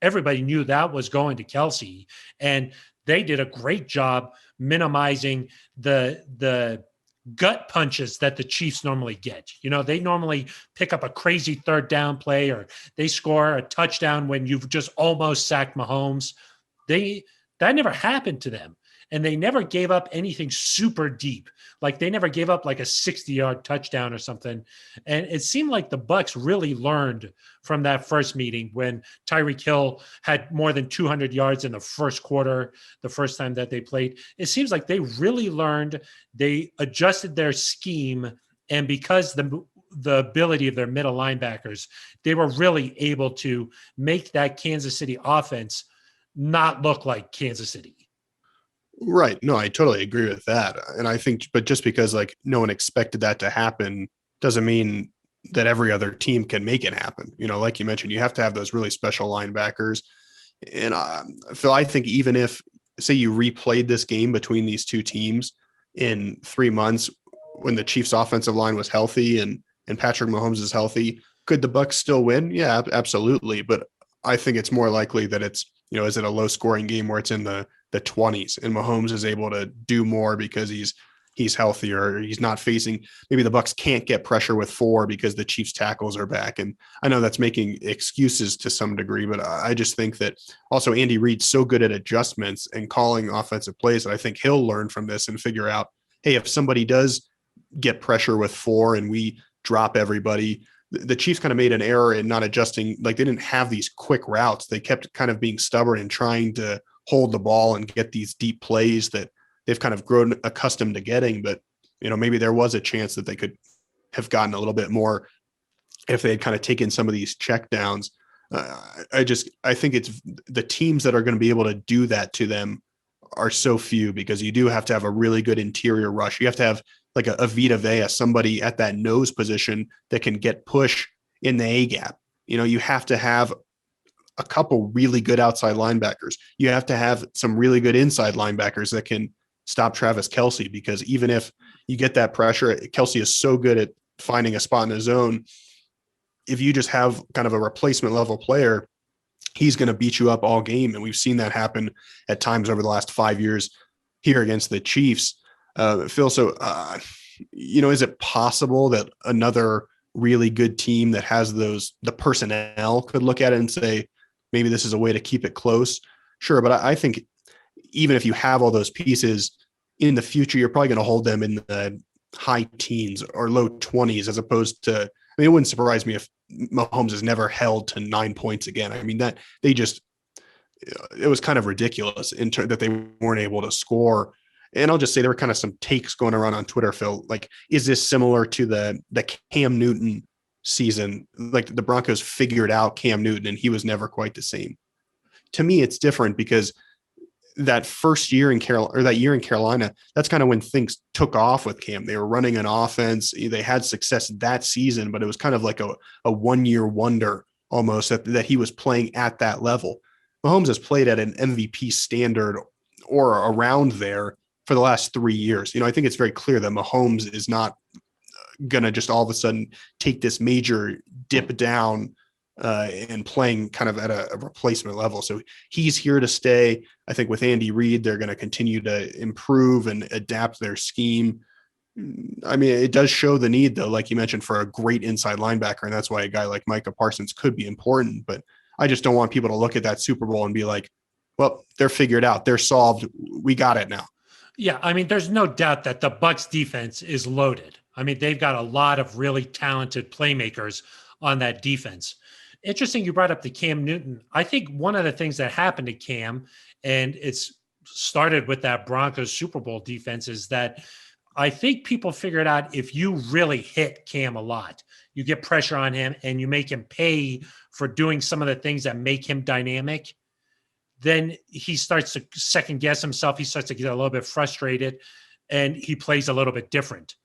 Everybody knew that was going to Kelce, and they did a great job minimizing the gut punches that the Chiefs normally get. They normally pick up a crazy 3rd down play, or they score a touchdown when you've just almost sacked Mahomes. That never happened to them. and they never gave up anything super deep. Like they never gave up like a 60-yard touchdown or something. And it seemed like the Bucs really learned from that first meeting when Tyreek Hill had more than 200 yards in the first quarter, the first time that they played. It seems like they really learned. They adjusted their scheme, and because the ability of their middle linebackers, they were really able to make that Kansas City offense not look like Kansas City. Right. No, I totally agree with that. And I think, but just because like no one expected that to happen doesn't mean that every other team can make it happen. You know, like you mentioned, you have to have those really special linebackers. And Phil, I think even if, say, you replayed this game between these two teams in 3 months when the Chiefs' offensive line was healthy and Patrick Mahomes is healthy, could the Bucs still win? Yeah, absolutely. But I think it's more likely that it's, you know, is it a low scoring game where it's in the 20s and Mahomes is able to do more because he's healthier. He's not facing, maybe the Bucs can't get pressure with 4 because the Chiefs tackles are back. And I know that's making excuses to some degree, but I just think that also Andy Reid's so good at adjustments and calling offensive plays that I think he'll learn from this and figure out, hey, if somebody does get pressure with 4 and we drop everybody, the Chiefs kind of made an error in not adjusting. Like they didn't have these quick routes. They kept kind of being stubborn and trying to hold the ball and get these deep plays that they've kind of grown accustomed to getting. But, you know, maybe there was a chance that they could have gotten a little bit more if they had kind of taken some of these check downs. I think it's the teams that are going to be able to do that to them are so few, because you do have to have a really good interior rush. You have to have like a Vita Vea, somebody at that nose position that can get push in the A gap. You know, you have to have a couple really good outside linebackers. You have to have some really good inside linebackers that can stop Travis Kelce, because even if you get that pressure, Kelce is so good at finding a spot in the zone. If you just have kind of a replacement level player, he's going to beat you up all game. And we've seen that happen at times over the last 5 years here against the Chiefs. Phil, so, you know, is it possible that another really good team that has the personnel could look at it and say, maybe this is a way to keep it close? Sure. But I think even if you have all those pieces in the future, you're probably going to hold them in the high teens or low 20s, as opposed to, I mean, it wouldn't surprise me if Mahomes is never held to 9 points again. I mean, that it was kind of ridiculous that they weren't able to score. And I'll just say there were kind of some takes going around on Twitter, Phil, like, is this similar to the Cam Newton season? Like the Broncos figured out Cam Newton and he was never quite the same. To me, it's different because that first year in Carolina, that's kind of when things took off with Cam. They were running an offense. They had success that season, but it was kind of like a 1-year wonder almost that he was playing at that level. Mahomes has played at an MVP standard or around there for the last 3 years. You know, I think it's very clear that Mahomes is not going to just all of a sudden take this major dip down and playing kind of at a replacement level. So he's here to stay. I think with Andy Reid, they're going to continue to improve and adapt their scheme. I mean, it does show the need, though, like you mentioned, for a great inside linebacker. And that's why a guy like Micah Parsons could be important. But I just don't want people to look at that Super Bowl and be like, well, they're figured out. They're solved. We got it now. Yeah, I mean, there's no doubt that the Bucs defense is loaded. I mean, they've got a lot of really talented playmakers on that defense. Interesting you brought up the Cam Newton. I think one of the things that happened to Cam, and it's started with that Broncos Super Bowl defense, is that I think people figured out if you really hit Cam a lot, you get pressure on him and you make him pay for doing some of the things that make him dynamic, then he starts to second guess himself. He starts to get a little bit frustrated and he plays a little bit different.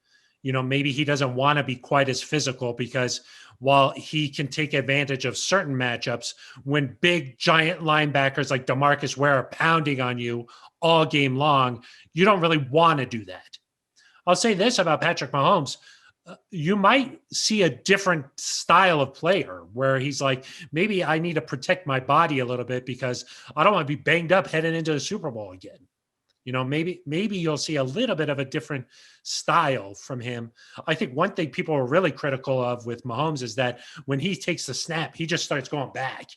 You know, maybe he doesn't want to be quite as physical, because while he can take advantage of certain matchups, when big giant linebackers like DeMarcus Ware are pounding on you all game long, you don't really want to do that. I'll say this about Patrick Mahomes. You might see a different style of player where he's like, maybe I need to protect my body a little bit because I don't want to be banged up heading into the Super Bowl again. You know, maybe you'll see a little bit of a different style from him. I think one thing people are really critical of with Mahomes is that when he takes the snap, he just starts going back,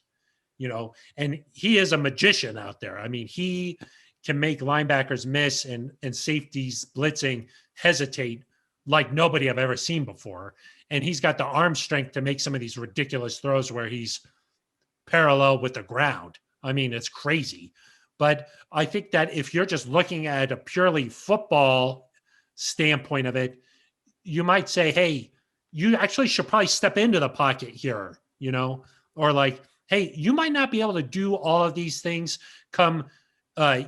you know, and he is a magician out there. I mean, he can make linebackers miss and safeties blitzing hesitate like nobody I've ever seen before. And he's got the arm strength to make some of these ridiculous throws where he's parallel with the ground. I mean, it's crazy. But I think that if you're just looking at a purely football standpoint of it, you might say, hey, you actually should probably step into the pocket here, or like, hey, you might not be able to do all of these things come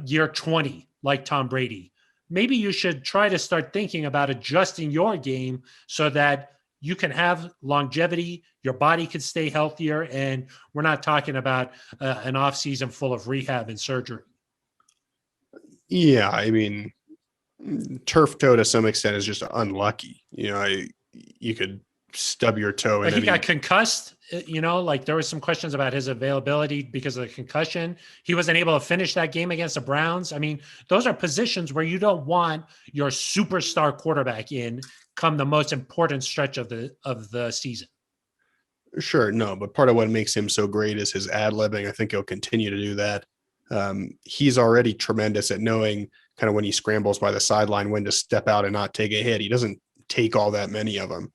year 20, like Tom Brady. Maybe you should try to start thinking about adjusting your game so that you can have longevity, your body can stay healthier, and we're not talking about an off season full of rehab and surgery. Yeah, I mean, turf toe to some extent is just unlucky. You could stub your toe. But he got concussed. Like there was some questions about his availability because of the concussion. He wasn't able to finish that game against the Browns. I mean, those are positions where you don't want your superstar quarterback in come the most important stretch of the season. Sure, no, but part of what makes him so great is his ad-libbing. I think he'll continue to do that. He's already tremendous at knowing kind of when he scrambles by the sideline when to step out and not take a hit. He doesn't take all that many of them.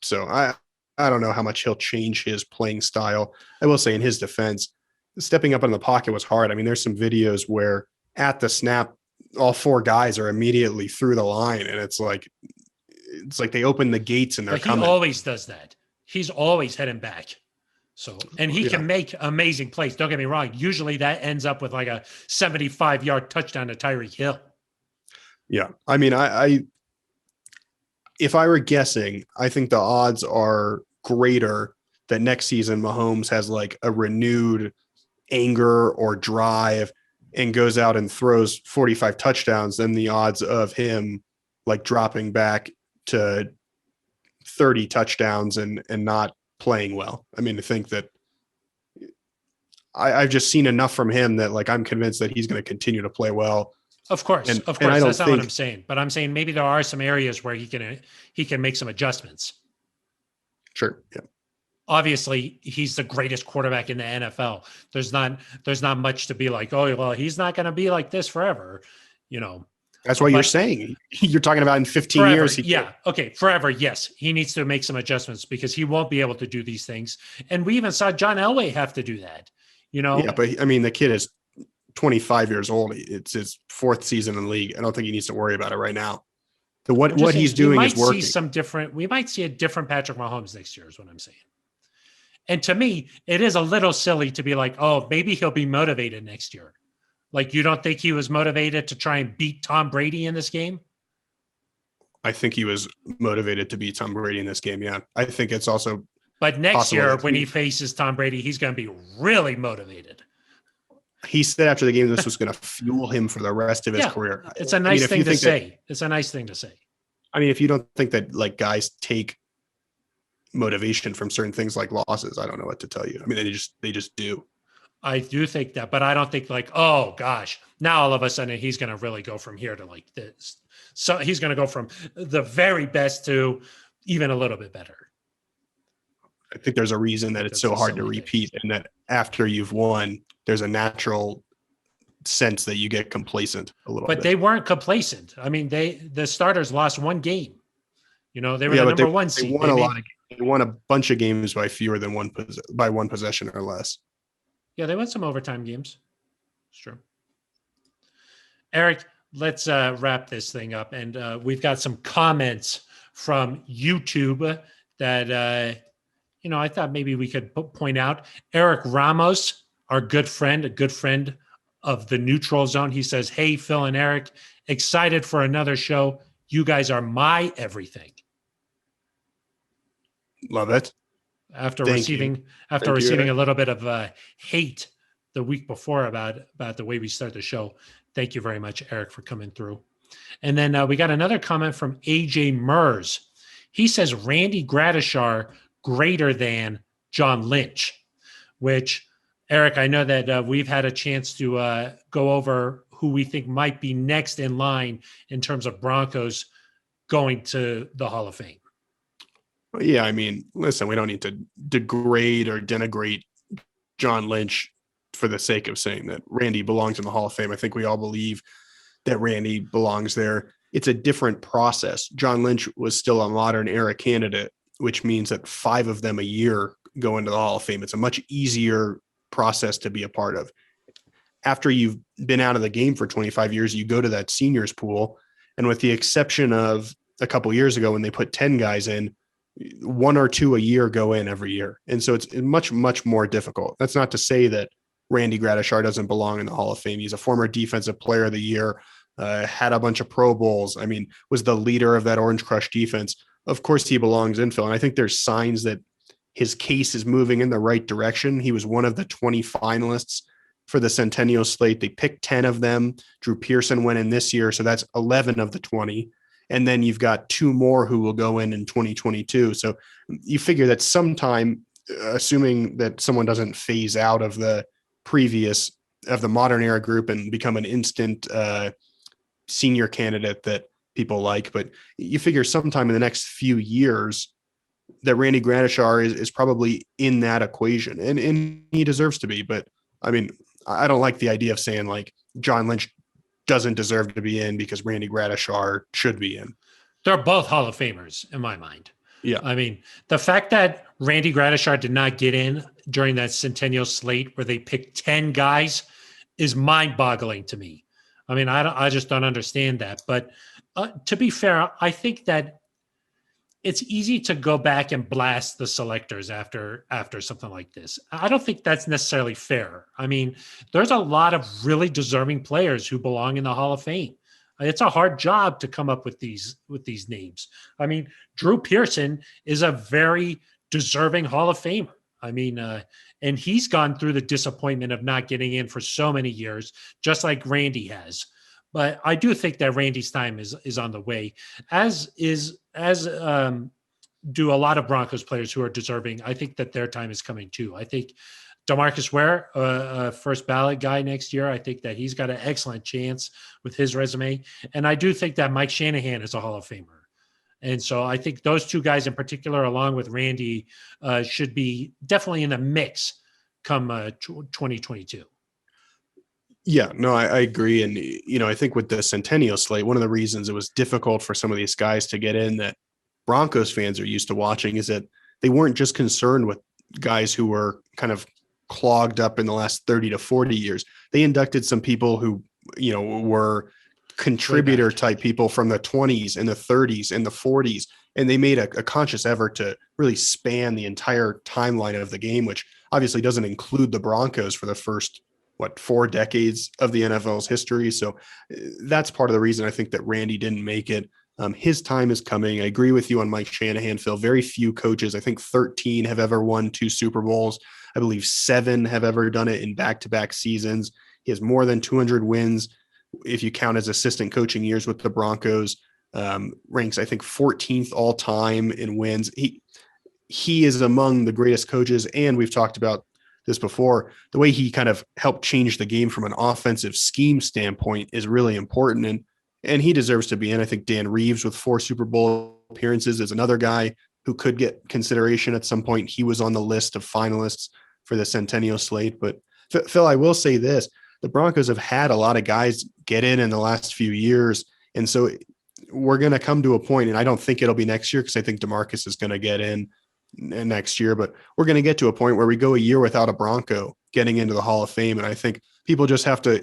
So I don't know how much he'll change his playing style. I will say in his defense, stepping up in the pocket was hard. I mean, there's some videos where at the snap, all four guys are immediately through the line, and it's like they open the gates and they're coming. He always does that. He's always heading back. So, and he can make amazing plays. Don't get me wrong. Usually that ends up with like a 75-yard touchdown to Tyreek Hill. Yeah. I mean, if I were guessing, I think the odds are greater that next season Mahomes has like a renewed anger or drive and goes out and throws 45 touchdowns than the odds of him like dropping back to 30 touchdowns and not playing well. I mean, I think that I've just seen enough from him that like I'm convinced that he's going to continue to play well. Of course. That's not what I'm saying. But I'm saying maybe there are some areas where he can make some adjustments. Sure. Yeah. Obviously, he's the greatest quarterback in the NFL. There's not much to be like, oh, well, he's not going to be like this forever. That's what you're saying. You're talking about in 15 forever, years. Yeah. Okay. Forever. Yes. He needs to make some adjustments because he won't be able to do these things. And we even saw John Elway have to do that, Yeah. But I mean, the kid is 25 years old. It's his fourth season in the league. I don't think he needs to worry about it right now. What he's doing is working. We might see a different Patrick Mahomes next year is what I'm saying. And to me, it is a little silly to be like, oh, maybe he'll be motivated next year. Like, you don't think he was motivated to try and beat Tom Brady in this game? I think he was motivated to beat Tom Brady in this game. Yeah. I think it's also. But next year, when he faces Tom Brady, he's going to be really motivated. He said after the game, this was going to fuel him for the rest of his career. It's a nice thing to say. It's a nice thing to say. I mean, if you don't think that like guys take motivation from certain things like losses, I don't know what to tell you. I mean, they just do. I do think that, but I don't think like, oh gosh, now all of a sudden he's going to really go from here to like this. So he's going to go from the very best to even a little bit better. I think there's a reason that it's so hard to repeat, and that after you've won, there's a natural sense that you get complacent a little bit. But they weren't complacent. I mean, the starters lost one game. They were the number one seed. They won a bunch of games by fewer than one possession or less. Yeah, they won some overtime games. It's true. Eric, let's wrap this thing up. And we've got some comments from YouTube that, I thought maybe we could point out. Eric Ramos, our good friend, a good friend of the Neutral Zone. He says, hey, Phil and Eric, excited for another show. You guys are my everything. Love it. After receiving a little bit of hate the week before about the way we start the show. Thank you very much, Eric, for coming through. And then we got another comment from AJ Mers. He says Randy Gradishar greater than John Lynch, which, Eric, I know that we've had a chance to go over who we think might be next in line in terms of Broncos going to the Hall of Fame. Yeah, I mean, listen, we don't need to degrade or denigrate John Lynch for the sake of saying that Randy belongs in the Hall of Fame. I think we all believe that Randy belongs there. It's a different process. John Lynch was still a modern era candidate, which means that 5 of them a year go into the Hall of Fame. It's a much easier process to be a part of. After you've been out of the game for 25 years, you go to that seniors pool. And with the exception of a couple years ago when they put 10 guys in, 1 or 2 a year go in every year. And so it's much, much more difficult. That's not to say that Randy Gradishar doesn't belong in the Hall of Fame. He's a former defensive player of the year, had a bunch of Pro Bowls. I mean, was the leader of that Orange Crush defense. Of course he belongs in, Phil. And I think there's signs that his case is moving in the right direction. He was one of the 20 finalists for the Centennial slate. They picked 10 of them. Drew Pearson went in this year. So that's 11 of the 20. And then you've got 2 more who will go in 2022. So you figure that sometime, assuming that someone doesn't phase out of the previous, of the modern era group and become an instant senior candidate that people like, but you figure sometime in the next few years that Randy Gradishar is probably in that equation, and he deserves to be. But I mean, I don't like the idea of saying like John Lynch doesn't deserve to be in because Randy Gradishar should be in. They're both Hall of Famers in my mind. Yeah. I mean, the fact that Randy Gradishar did not get in during that Centennial slate where they picked 10 guys is mind-boggling to me. I mean, I just don't understand that. But to be fair, I think that it's easy to go back and blast the selectors after something like this. I don't think that's necessarily fair. I mean, there's a lot of really deserving players who belong in the Hall of Fame. It's a hard job to come up with these names. I mean, Drew Pearson is a very deserving Hall of Famer. I mean, and he's gone through the disappointment of not getting in for so many years, just like Randy has. But I do think that Randy's time is on the way, as do a lot of Broncos players who are deserving. I think that their time is coming too. I think DeMarcus Ware, first ballot guy next year, I think that he's got an excellent chance with his resume. And I do think that Mike Shanahan is a Hall of Famer. And so I think those 2 guys in particular, along with Randy, should be definitely in the mix come 2022. Yeah, no, I agree. And, you know, I think with the Centennial slate, one of the reasons it was difficult for some of these guys to get in that Broncos fans are used to watching is that they weren't just concerned with guys who were kind of clogged up in the last 30 to 40 years. They inducted some people who, you know, were contributor type people from the 20s and the 30s and the 40s. And they made a conscious effort to really span the entire timeline of the game, which obviously doesn't include the Broncos for the first 4 decades of the NFL's history. So that's part of the reason I think that Randy didn't make it. His time is coming. I agree with you on Mike Shanahan, Phil. Very few coaches, I think 13 have ever won 2 Super Bowls. I believe 7 have ever done it in back-to-back seasons. He has more than 200 wins. If you count his assistant coaching years with the Broncos, ranks, I think 14th all time in wins. He is among the greatest coaches. And we've talked about this before, the way he kind of helped change the game from an offensive scheme standpoint is really important. And he deserves to be in. I think Dan Reeves with 4 Super Bowl appearances is another guy who could get consideration at some point. He was on the list of finalists for the Centennial slate. But Phil, I will say this, the Broncos have had a lot of guys get in the last few years. And so we're going to come to a point, and I don't think it'll be next year because I think DeMarcus is going to get in next year, but we're going to get to a point where we go a year without a Bronco getting into the Hall of Fame. And I think people just have to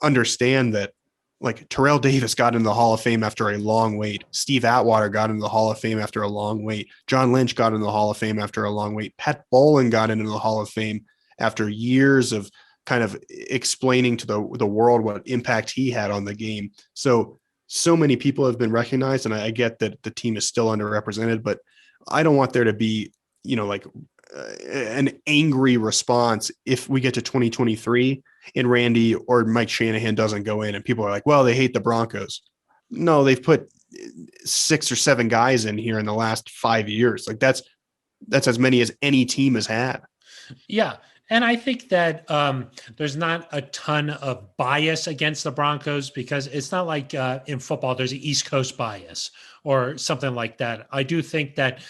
understand that, like, Terrell Davis got into the Hall of Fame after a long wait. Steve Atwater got into the Hall of Fame after a long wait. John Lynch got into the Hall of Fame after a long wait. Pat Bouye got into the Hall of Fame after years of kind of explaining to the world what impact he had on the game. So many people have been recognized, and I get that the team is still underrepresented, but I don't want there to be, you know, like an angry response if we get to 2023 and Randy or Mike Shanahan doesn't go in and people are like, well, they hate the Broncos. No, they've put 6 or 7 guys in here in the last 5 years. Like that's as many as any team has had. Yeah. And I think that there's not a ton of bias against the Broncos because it's not like in football, there's an East Coast bias or something like that. I do think that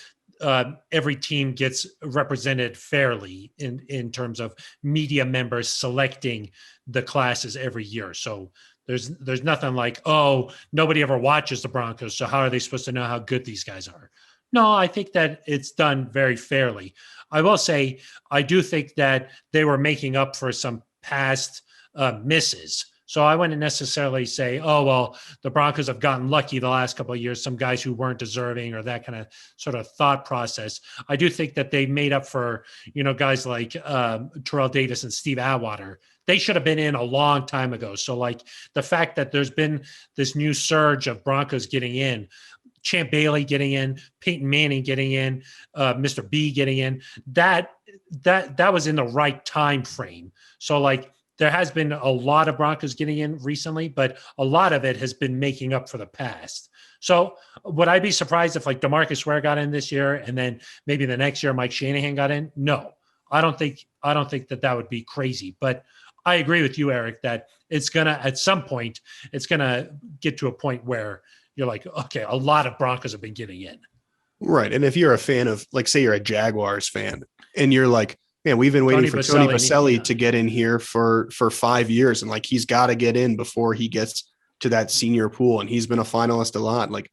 every team gets represented fairly in terms of media members selecting the classes every year. So there's nothing like, oh, nobody ever watches the Broncos, so how are they supposed to know how good these guys are? No, I think that it's done very fairly. I will say, I do think that they were making up for some past misses. So I wouldn't necessarily say, oh, well, the Broncos have gotten lucky the last couple of years, some guys who weren't deserving or that kind of sort of thought process. I do think that they made up for, guys like Terrell Davis and Steve Atwater. They should have been in a long time ago. So like the fact that there's been this new surge of Broncos getting in, Champ Bailey getting in, Peyton Manning getting in, Mr. B getting in, that was in the right time frame. So like, there has been a lot of Broncos getting in recently, but a lot of it has been making up for the past. So would I be surprised if like DeMarcus Ware got in this year and then maybe the next year Mike Shanahan got in? No, I don't think that would be crazy. But I agree with you, Eric, that it's gonna at some point it's gonna get to a point where you're like, okay, a lot of Broncos have been getting in. Right, and if you're a fan of, like, say you're a Jaguars fan, and you're like, man, we've been waiting for Tony Boselli to get in here for 5 years. And like, he's got to get in before he gets to that senior pool. And he's been a finalist a lot. Like,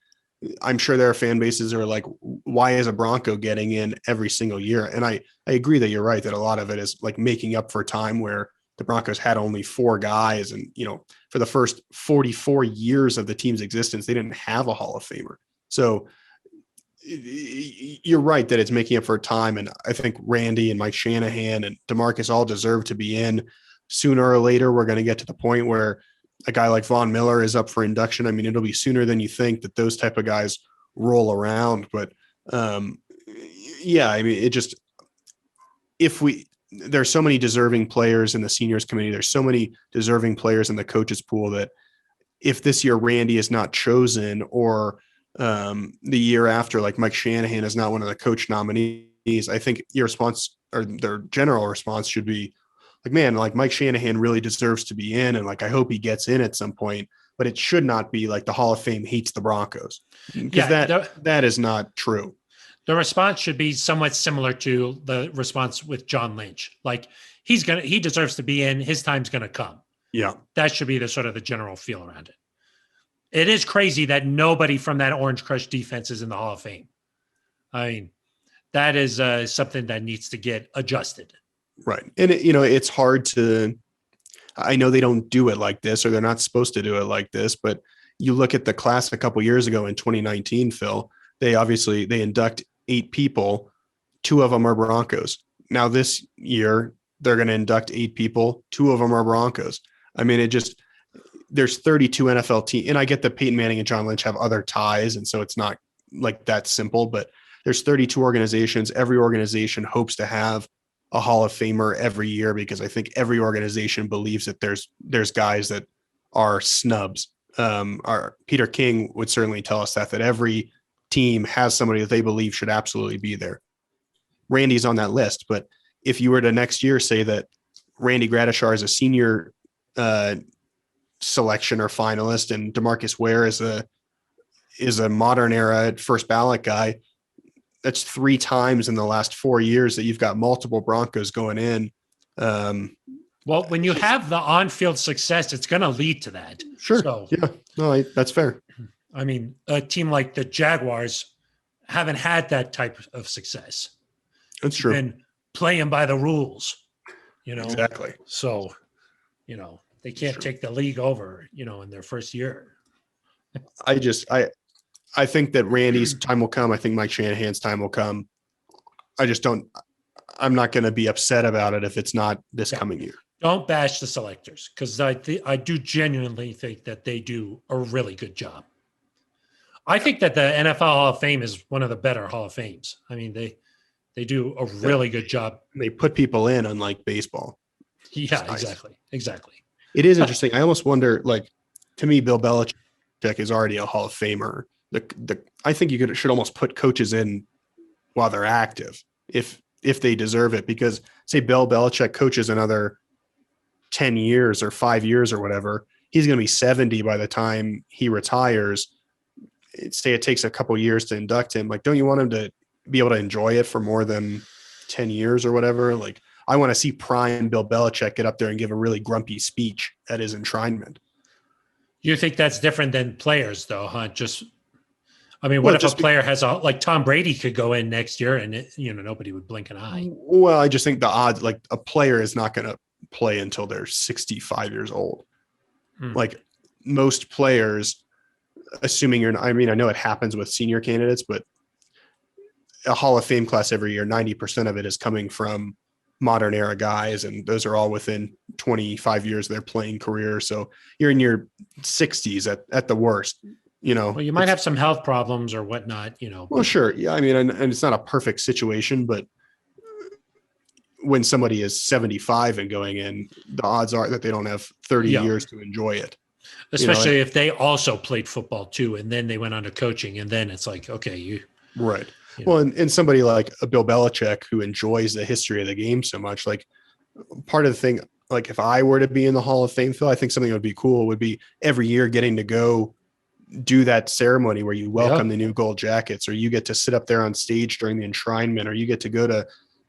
I'm sure there are fan bases that are like, why is a Bronco getting in every single year? And I agree that you're right, that a lot of it is like making up for time where the Broncos had only 4 guys. And, for the first 44 years of the team's existence, they didn't have a Hall of Famer. So you're right that it's making up for time. And I think Randy and Mike Shanahan and DeMarcus all deserve to be in. Sooner or later, we're going to get to the point where a guy like Von Miller is up for induction. I mean, it'll be sooner than you think that those type of guys roll around. But yeah, I mean, there's so many deserving players in the seniors committee. There's so many deserving players in the coaches pool that if this year Randy is not chosen, or the year after, like Mike Shanahan is not one of the coach nominees, I think your response, or their general response, should be like, man, like Mike Shanahan really deserves to be in. And like, I hope he gets in at some point, but it should not be like the Hall of Fame hates the Broncos, because that is not true. The response should be somewhat similar to the response with John Lynch. Like, he deserves to be in, his time's going to come. Yeah. That should be the sort of the general feel around it. It is crazy that nobody from that Orange Crush defense is in the Hall of Fame. I mean, that is something that needs to get adjusted. Right. And, it's hard to – I know they don't do it like this, or they're not supposed to do it like this, but you look at the class a couple years ago in 2019, Phil, they induct 8 people. 2 of them are Broncos. Now this year, they're going to induct 8 people. 2 of them are Broncos. I mean, there's 32 NFL teams, and I get that Peyton Manning and John Lynch have other ties, and so it's not like that simple, but there's 32 organizations. Every organization hopes to have a Hall of Famer every year, because I think every organization believes that there's guys that are snubs. Peter King would certainly tell us that every team has somebody that they believe should absolutely be there. Randy's on that list, but if you were to next year say that Randy Gradishar is a senior selection or finalist, and DeMarcus Ware is a modern era first ballot guy, that's 3 times in the last 4 years that you've got multiple Broncos going in. Well, when you have the on-field success, it's going to lead to that. Sure. So, yeah, no, that's fair. I mean, a team like the Jaguars haven't had that type of success. That's true. And playing by the rules, Exactly. So, they can't take the league over, in their first year. I think that Randy's time will come. I think Mike Shanahan's time will come. I'm not going to be upset about it if it's not this coming year. Don't bash the selectors, because I do genuinely think that they do a really good job. I think that the NFL Hall of Fame is one of the better Hall of Fames. I mean, they do a really good job. They put people in, unlike baseball. Yeah, exactly. It is interesting. I almost wonder, like, to me, Bill Belichick is already a Hall of Famer. I think you should almost put coaches in while they're active, if they deserve it, because say Bill Belichick coaches another 10 years or 5 years or whatever, he's going to be 70 by the time he retires. Say it takes a couple years to induct him. Like, don't you want him to be able to enjoy it for more than 10 years or whatever. Like, I want to see prime Bill Belichick get up there and give a really grumpy speech at his enshrinement. You think that's different than players, though, huh? Just, I mean, Well, what if a player has like Tom Brady could go in next year and nobody would blink an eye? Well, I just think the odds, like a player is not going to play until they're 65 years old. Like most players, assuming I know it happens with senior candidates, but a Hall of Fame class every year, 90% of it is coming from modern era guys. And those are all within 25 years of their playing career. So you're in your 60s at the worst. Well, you might have some health problems or whatnot, Well, sure. Yeah. I mean, and it's not a perfect situation, but when somebody is 75 and going in, the odds are that they don't have 30 years to enjoy it. Especially if they also played football too, and then they went on to coaching, and then it's like, okay, right. Well, and somebody like a Bill Belichick who enjoys the history of the game so much, like part of the thing, like if I were to be in the Hall of Fame, Phil, I think something that would be cool would be every year getting to go do that ceremony where you welcome the new gold jackets, or you get to sit up there on stage during the enshrinement, or you get to go to,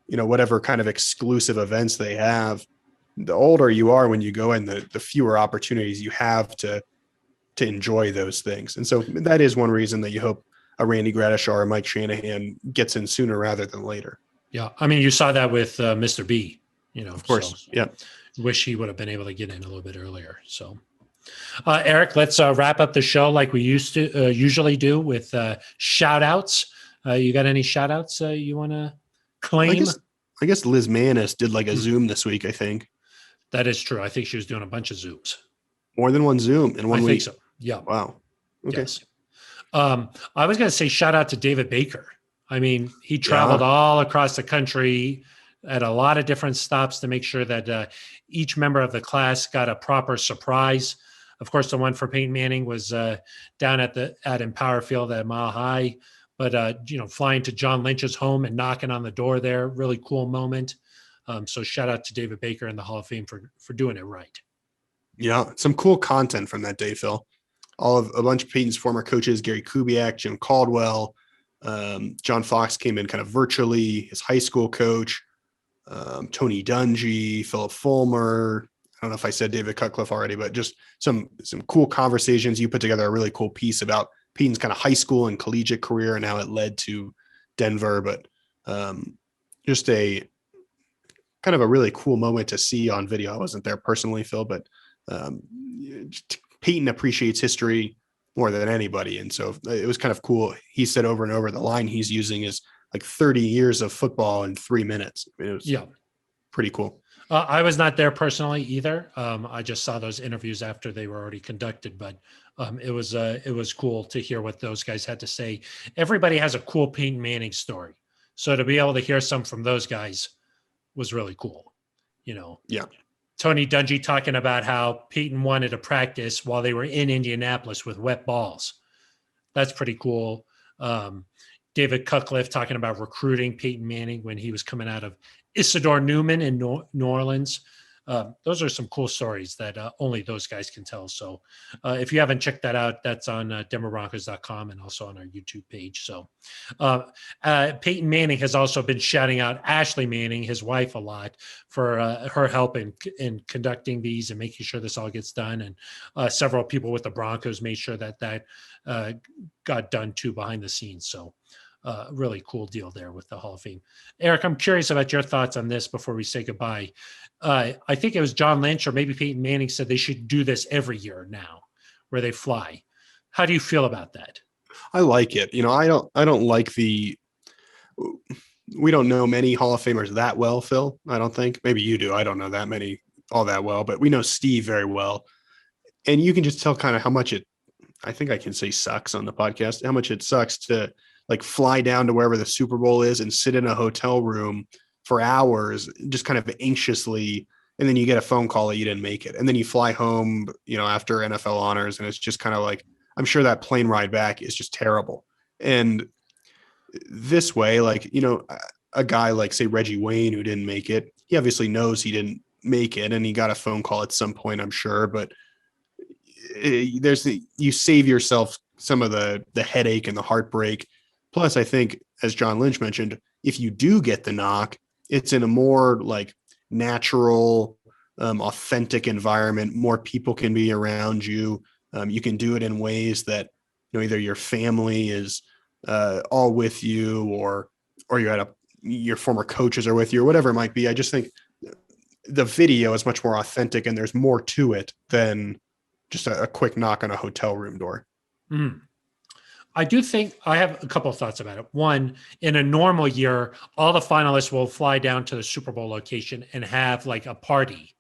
whatever kind of exclusive events they have. The older you are when you go in, the fewer opportunities you have to enjoy those things. And so that is one reason that you hope a Randy Gradishar or Mike Shanahan gets in sooner rather than later. Yeah. I mean, you saw that with Mr. B, of course. So yeah. Wish he would have been able to get in a little bit earlier. So, Eric, let's wrap up the show like we usually do with shout outs. You got any shout outs you want to claim? I guess Liz Manis did like a Zoom this week, I think. That is true. I think she was doing a bunch of Zooms. More than one Zoom in 1 week. I think so. Yeah. Wow. Okay. Yes. I was going to say shout out to David Baker. I mean, he traveled all across the country at a lot of different stops to make sure that each member of the class got a proper surprise. Of course, the one for Peyton Manning was down at Empower Field at Mile High, but flying to John Lynch's home and knocking on the door there, really cool moment. So shout out to David Baker and the Hall of Fame for doing it right. Yeah, some cool content from that day, Phil. A bunch of Peyton's former coaches, Gary Kubiak, Jim Caldwell, John Fox came in kind of virtually, his high school coach, Tony Dungy, Philip Fulmer. I don't know if I said David Cutcliffe already, but just some cool conversations. You put together a really cool piece about Peyton's kind of high school and collegiate career and how it led to Denver, but just a kind of a really cool moment to see on video. I wasn't there personally, Phil, but Peyton appreciates history more than anybody. And so it was kind of cool. He said over and over, the line he's using is like 30 years of football in 3 minutes. It was pretty cool. I was not there personally either. I just saw those interviews after they were already conducted, but it was cool to hear what those guys had to say. Everybody has a cool Peyton Manning story. So to be able to hear some from those guys was really cool. Yeah. Tony Dungy talking about how Peyton wanted to practice while they were in Indianapolis with wet balls. That's pretty cool. David Cutcliffe talking about recruiting Peyton Manning when he was coming out of Isidore Newman in New Orleans. Those are some cool stories that only those guys can tell. So if you haven't checked that out, that's on denverbroncos.com and also on our YouTube page. So Peyton Manning has also been shouting out Ashley Manning, his wife, a lot for her help in conducting these and making sure this all gets done. And several people with the Broncos made sure that got done too behind the scenes. So really cool deal there with the Hall of Fame. Eric, I'm curious about your thoughts on this before we say goodbye. I think it was John Lynch or maybe Peyton Manning said they should do this every year now where they fly. How do you feel about that? I like it. I don't like we don't know many Hall of Famers that well, Phil. I don't think. Maybe you do. I don't know that many all that well, but we know Steve very well. And you can just tell kind of how much I think I can say sucks on the podcast, how much it sucks to like fly down to wherever the Super Bowl is and sit in a hotel room for hours, just kind of anxiously. And then you get a phone call that you didn't make it. And then you fly home, after NFL honors. And it's just kind of like, I'm sure that plane ride back is just terrible. And this way, like, a guy like say Reggie Wayne, who didn't make it, he obviously knows he didn't make it and he got a phone call at some point, I'm sure, but you save yourself some of the headache and the heartbreak Plus, I think, as John Lynch mentioned, if you do get the knock, it's in a more like natural, authentic environment. More people can be around you. You can do it in ways that, either your family is all with you, or your former coaches are with you, or whatever it might be. I just think the video is much more authentic, and there's more to it than just a quick knock on a hotel room door. Mm. I do think I have a couple of thoughts about it. One, in a normal year, all the finalists will fly down to the Super Bowl location and have like a party.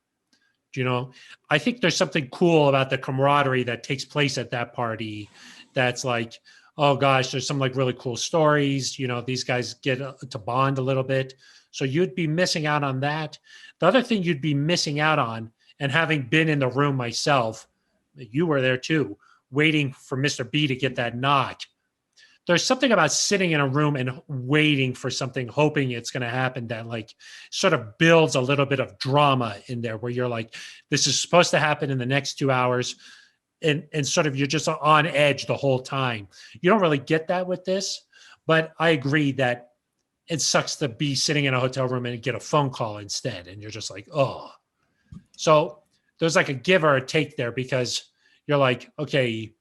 I think there's something cool about the camaraderie that takes place at that party. That's like, oh gosh, there's some like really cool stories. These guys get to bond a little bit. So you'd be missing out on that. The other thing you'd be missing out on, and having been in the room myself, you were there too, waiting for Mr. B to get that knock. There's something about sitting in a room and waiting for something, hoping it's going to happen, that like sort of builds a little bit of drama in there, where you're like, this is supposed to happen in the next 2 hours. And sort of, you're just on edge the whole time. You don't really get that with this, but I agree that it sucks to be sitting in a hotel room and get a phone call instead. And you're just like, oh. So there's like a give or a take there, because you're like, okay,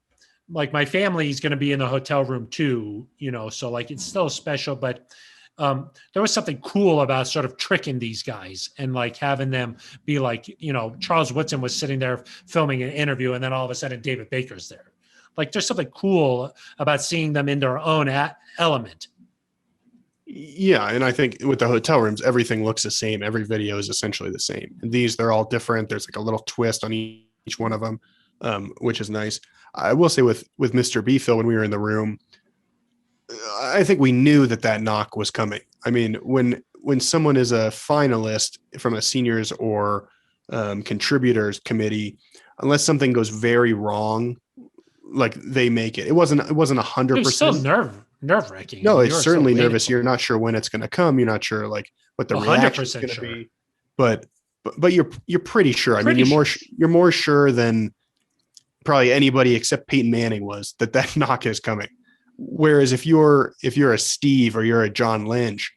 like my family is going to be in the hotel room too, so like it's still special, but there was something cool about sort of tricking these guys and like having them be like, Charles Woodson was sitting there filming an interview, and then all of a sudden David Baker's there. Like there's something cool about seeing them in their own element. Yeah, and I think with the hotel rooms, everything looks the same. Every video is essentially the same. And they're all different. There's like a little twist on each one of them, which is nice. I will say with Mr. B, Phil, when we were in the room, I think we knew that knock was coming. I mean, when someone is a finalist from a seniors or contributors committee, unless something goes very wrong, like they make it. It wasn't 100%. It was still nerve-wracking. No, it's certainly nervous. You're not sure when it's going to come. You're not sure like what the reaction is going to be. But you're pretty sure. I mean, you're more sure than probably anybody except Peyton Manning was that knock is coming. Whereas if you're a Steve or you're a John Lynch,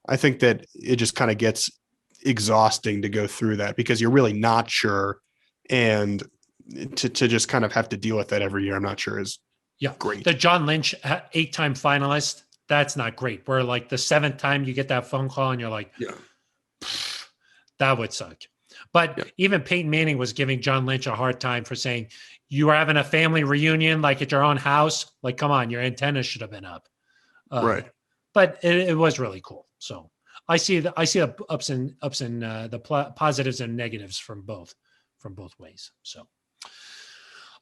I think that it just kind of gets exhausting to go through that, because you're really not sure, and to just kind of have to deal with that every year, I'm not sure is great. The John Lynch 8-time finalist, that's not great. Where like the 7th time you get that phone call and you're like, that would suck. But even Peyton Manning was giving John Lynch a hard time for saying, you were having a family reunion like at your own house. Like, come on, your antenna should have been up. Right. But it was really cool. So I see the ups and the positives and negatives from both ways. So,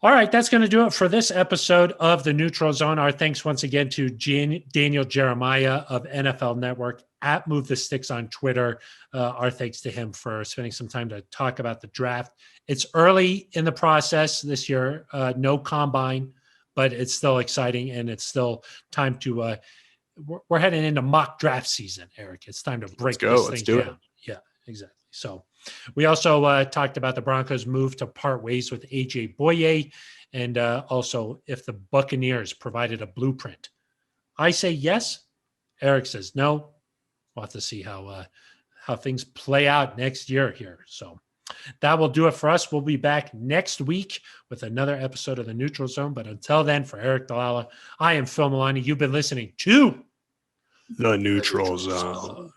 all right, that's going to do it for this episode of the Neutral Zone. Our thanks once again to Daniel Jeremiah of NFL Network, at Move the Sticks on Twitter. Our thanks to him for spending some time to talk about the draft. It's early in the process this year, no combine, but it's still exciting, and it's still time to we're heading into mock draft season, Eric. It's time to break this thing down. It. Yeah, exactly. So we also talked about the Broncos' move to part ways with A.J. Bouye, and also if the Buccaneers provided a blueprint. I say yes. Eric says no. We'll have to see how things play out next year here. So that will do it for us. We'll be back next week with another episode of the Neutral Zone. But until then, for Eric Dalala, I am Phil Milani. You've been listening to the Neutral Zone.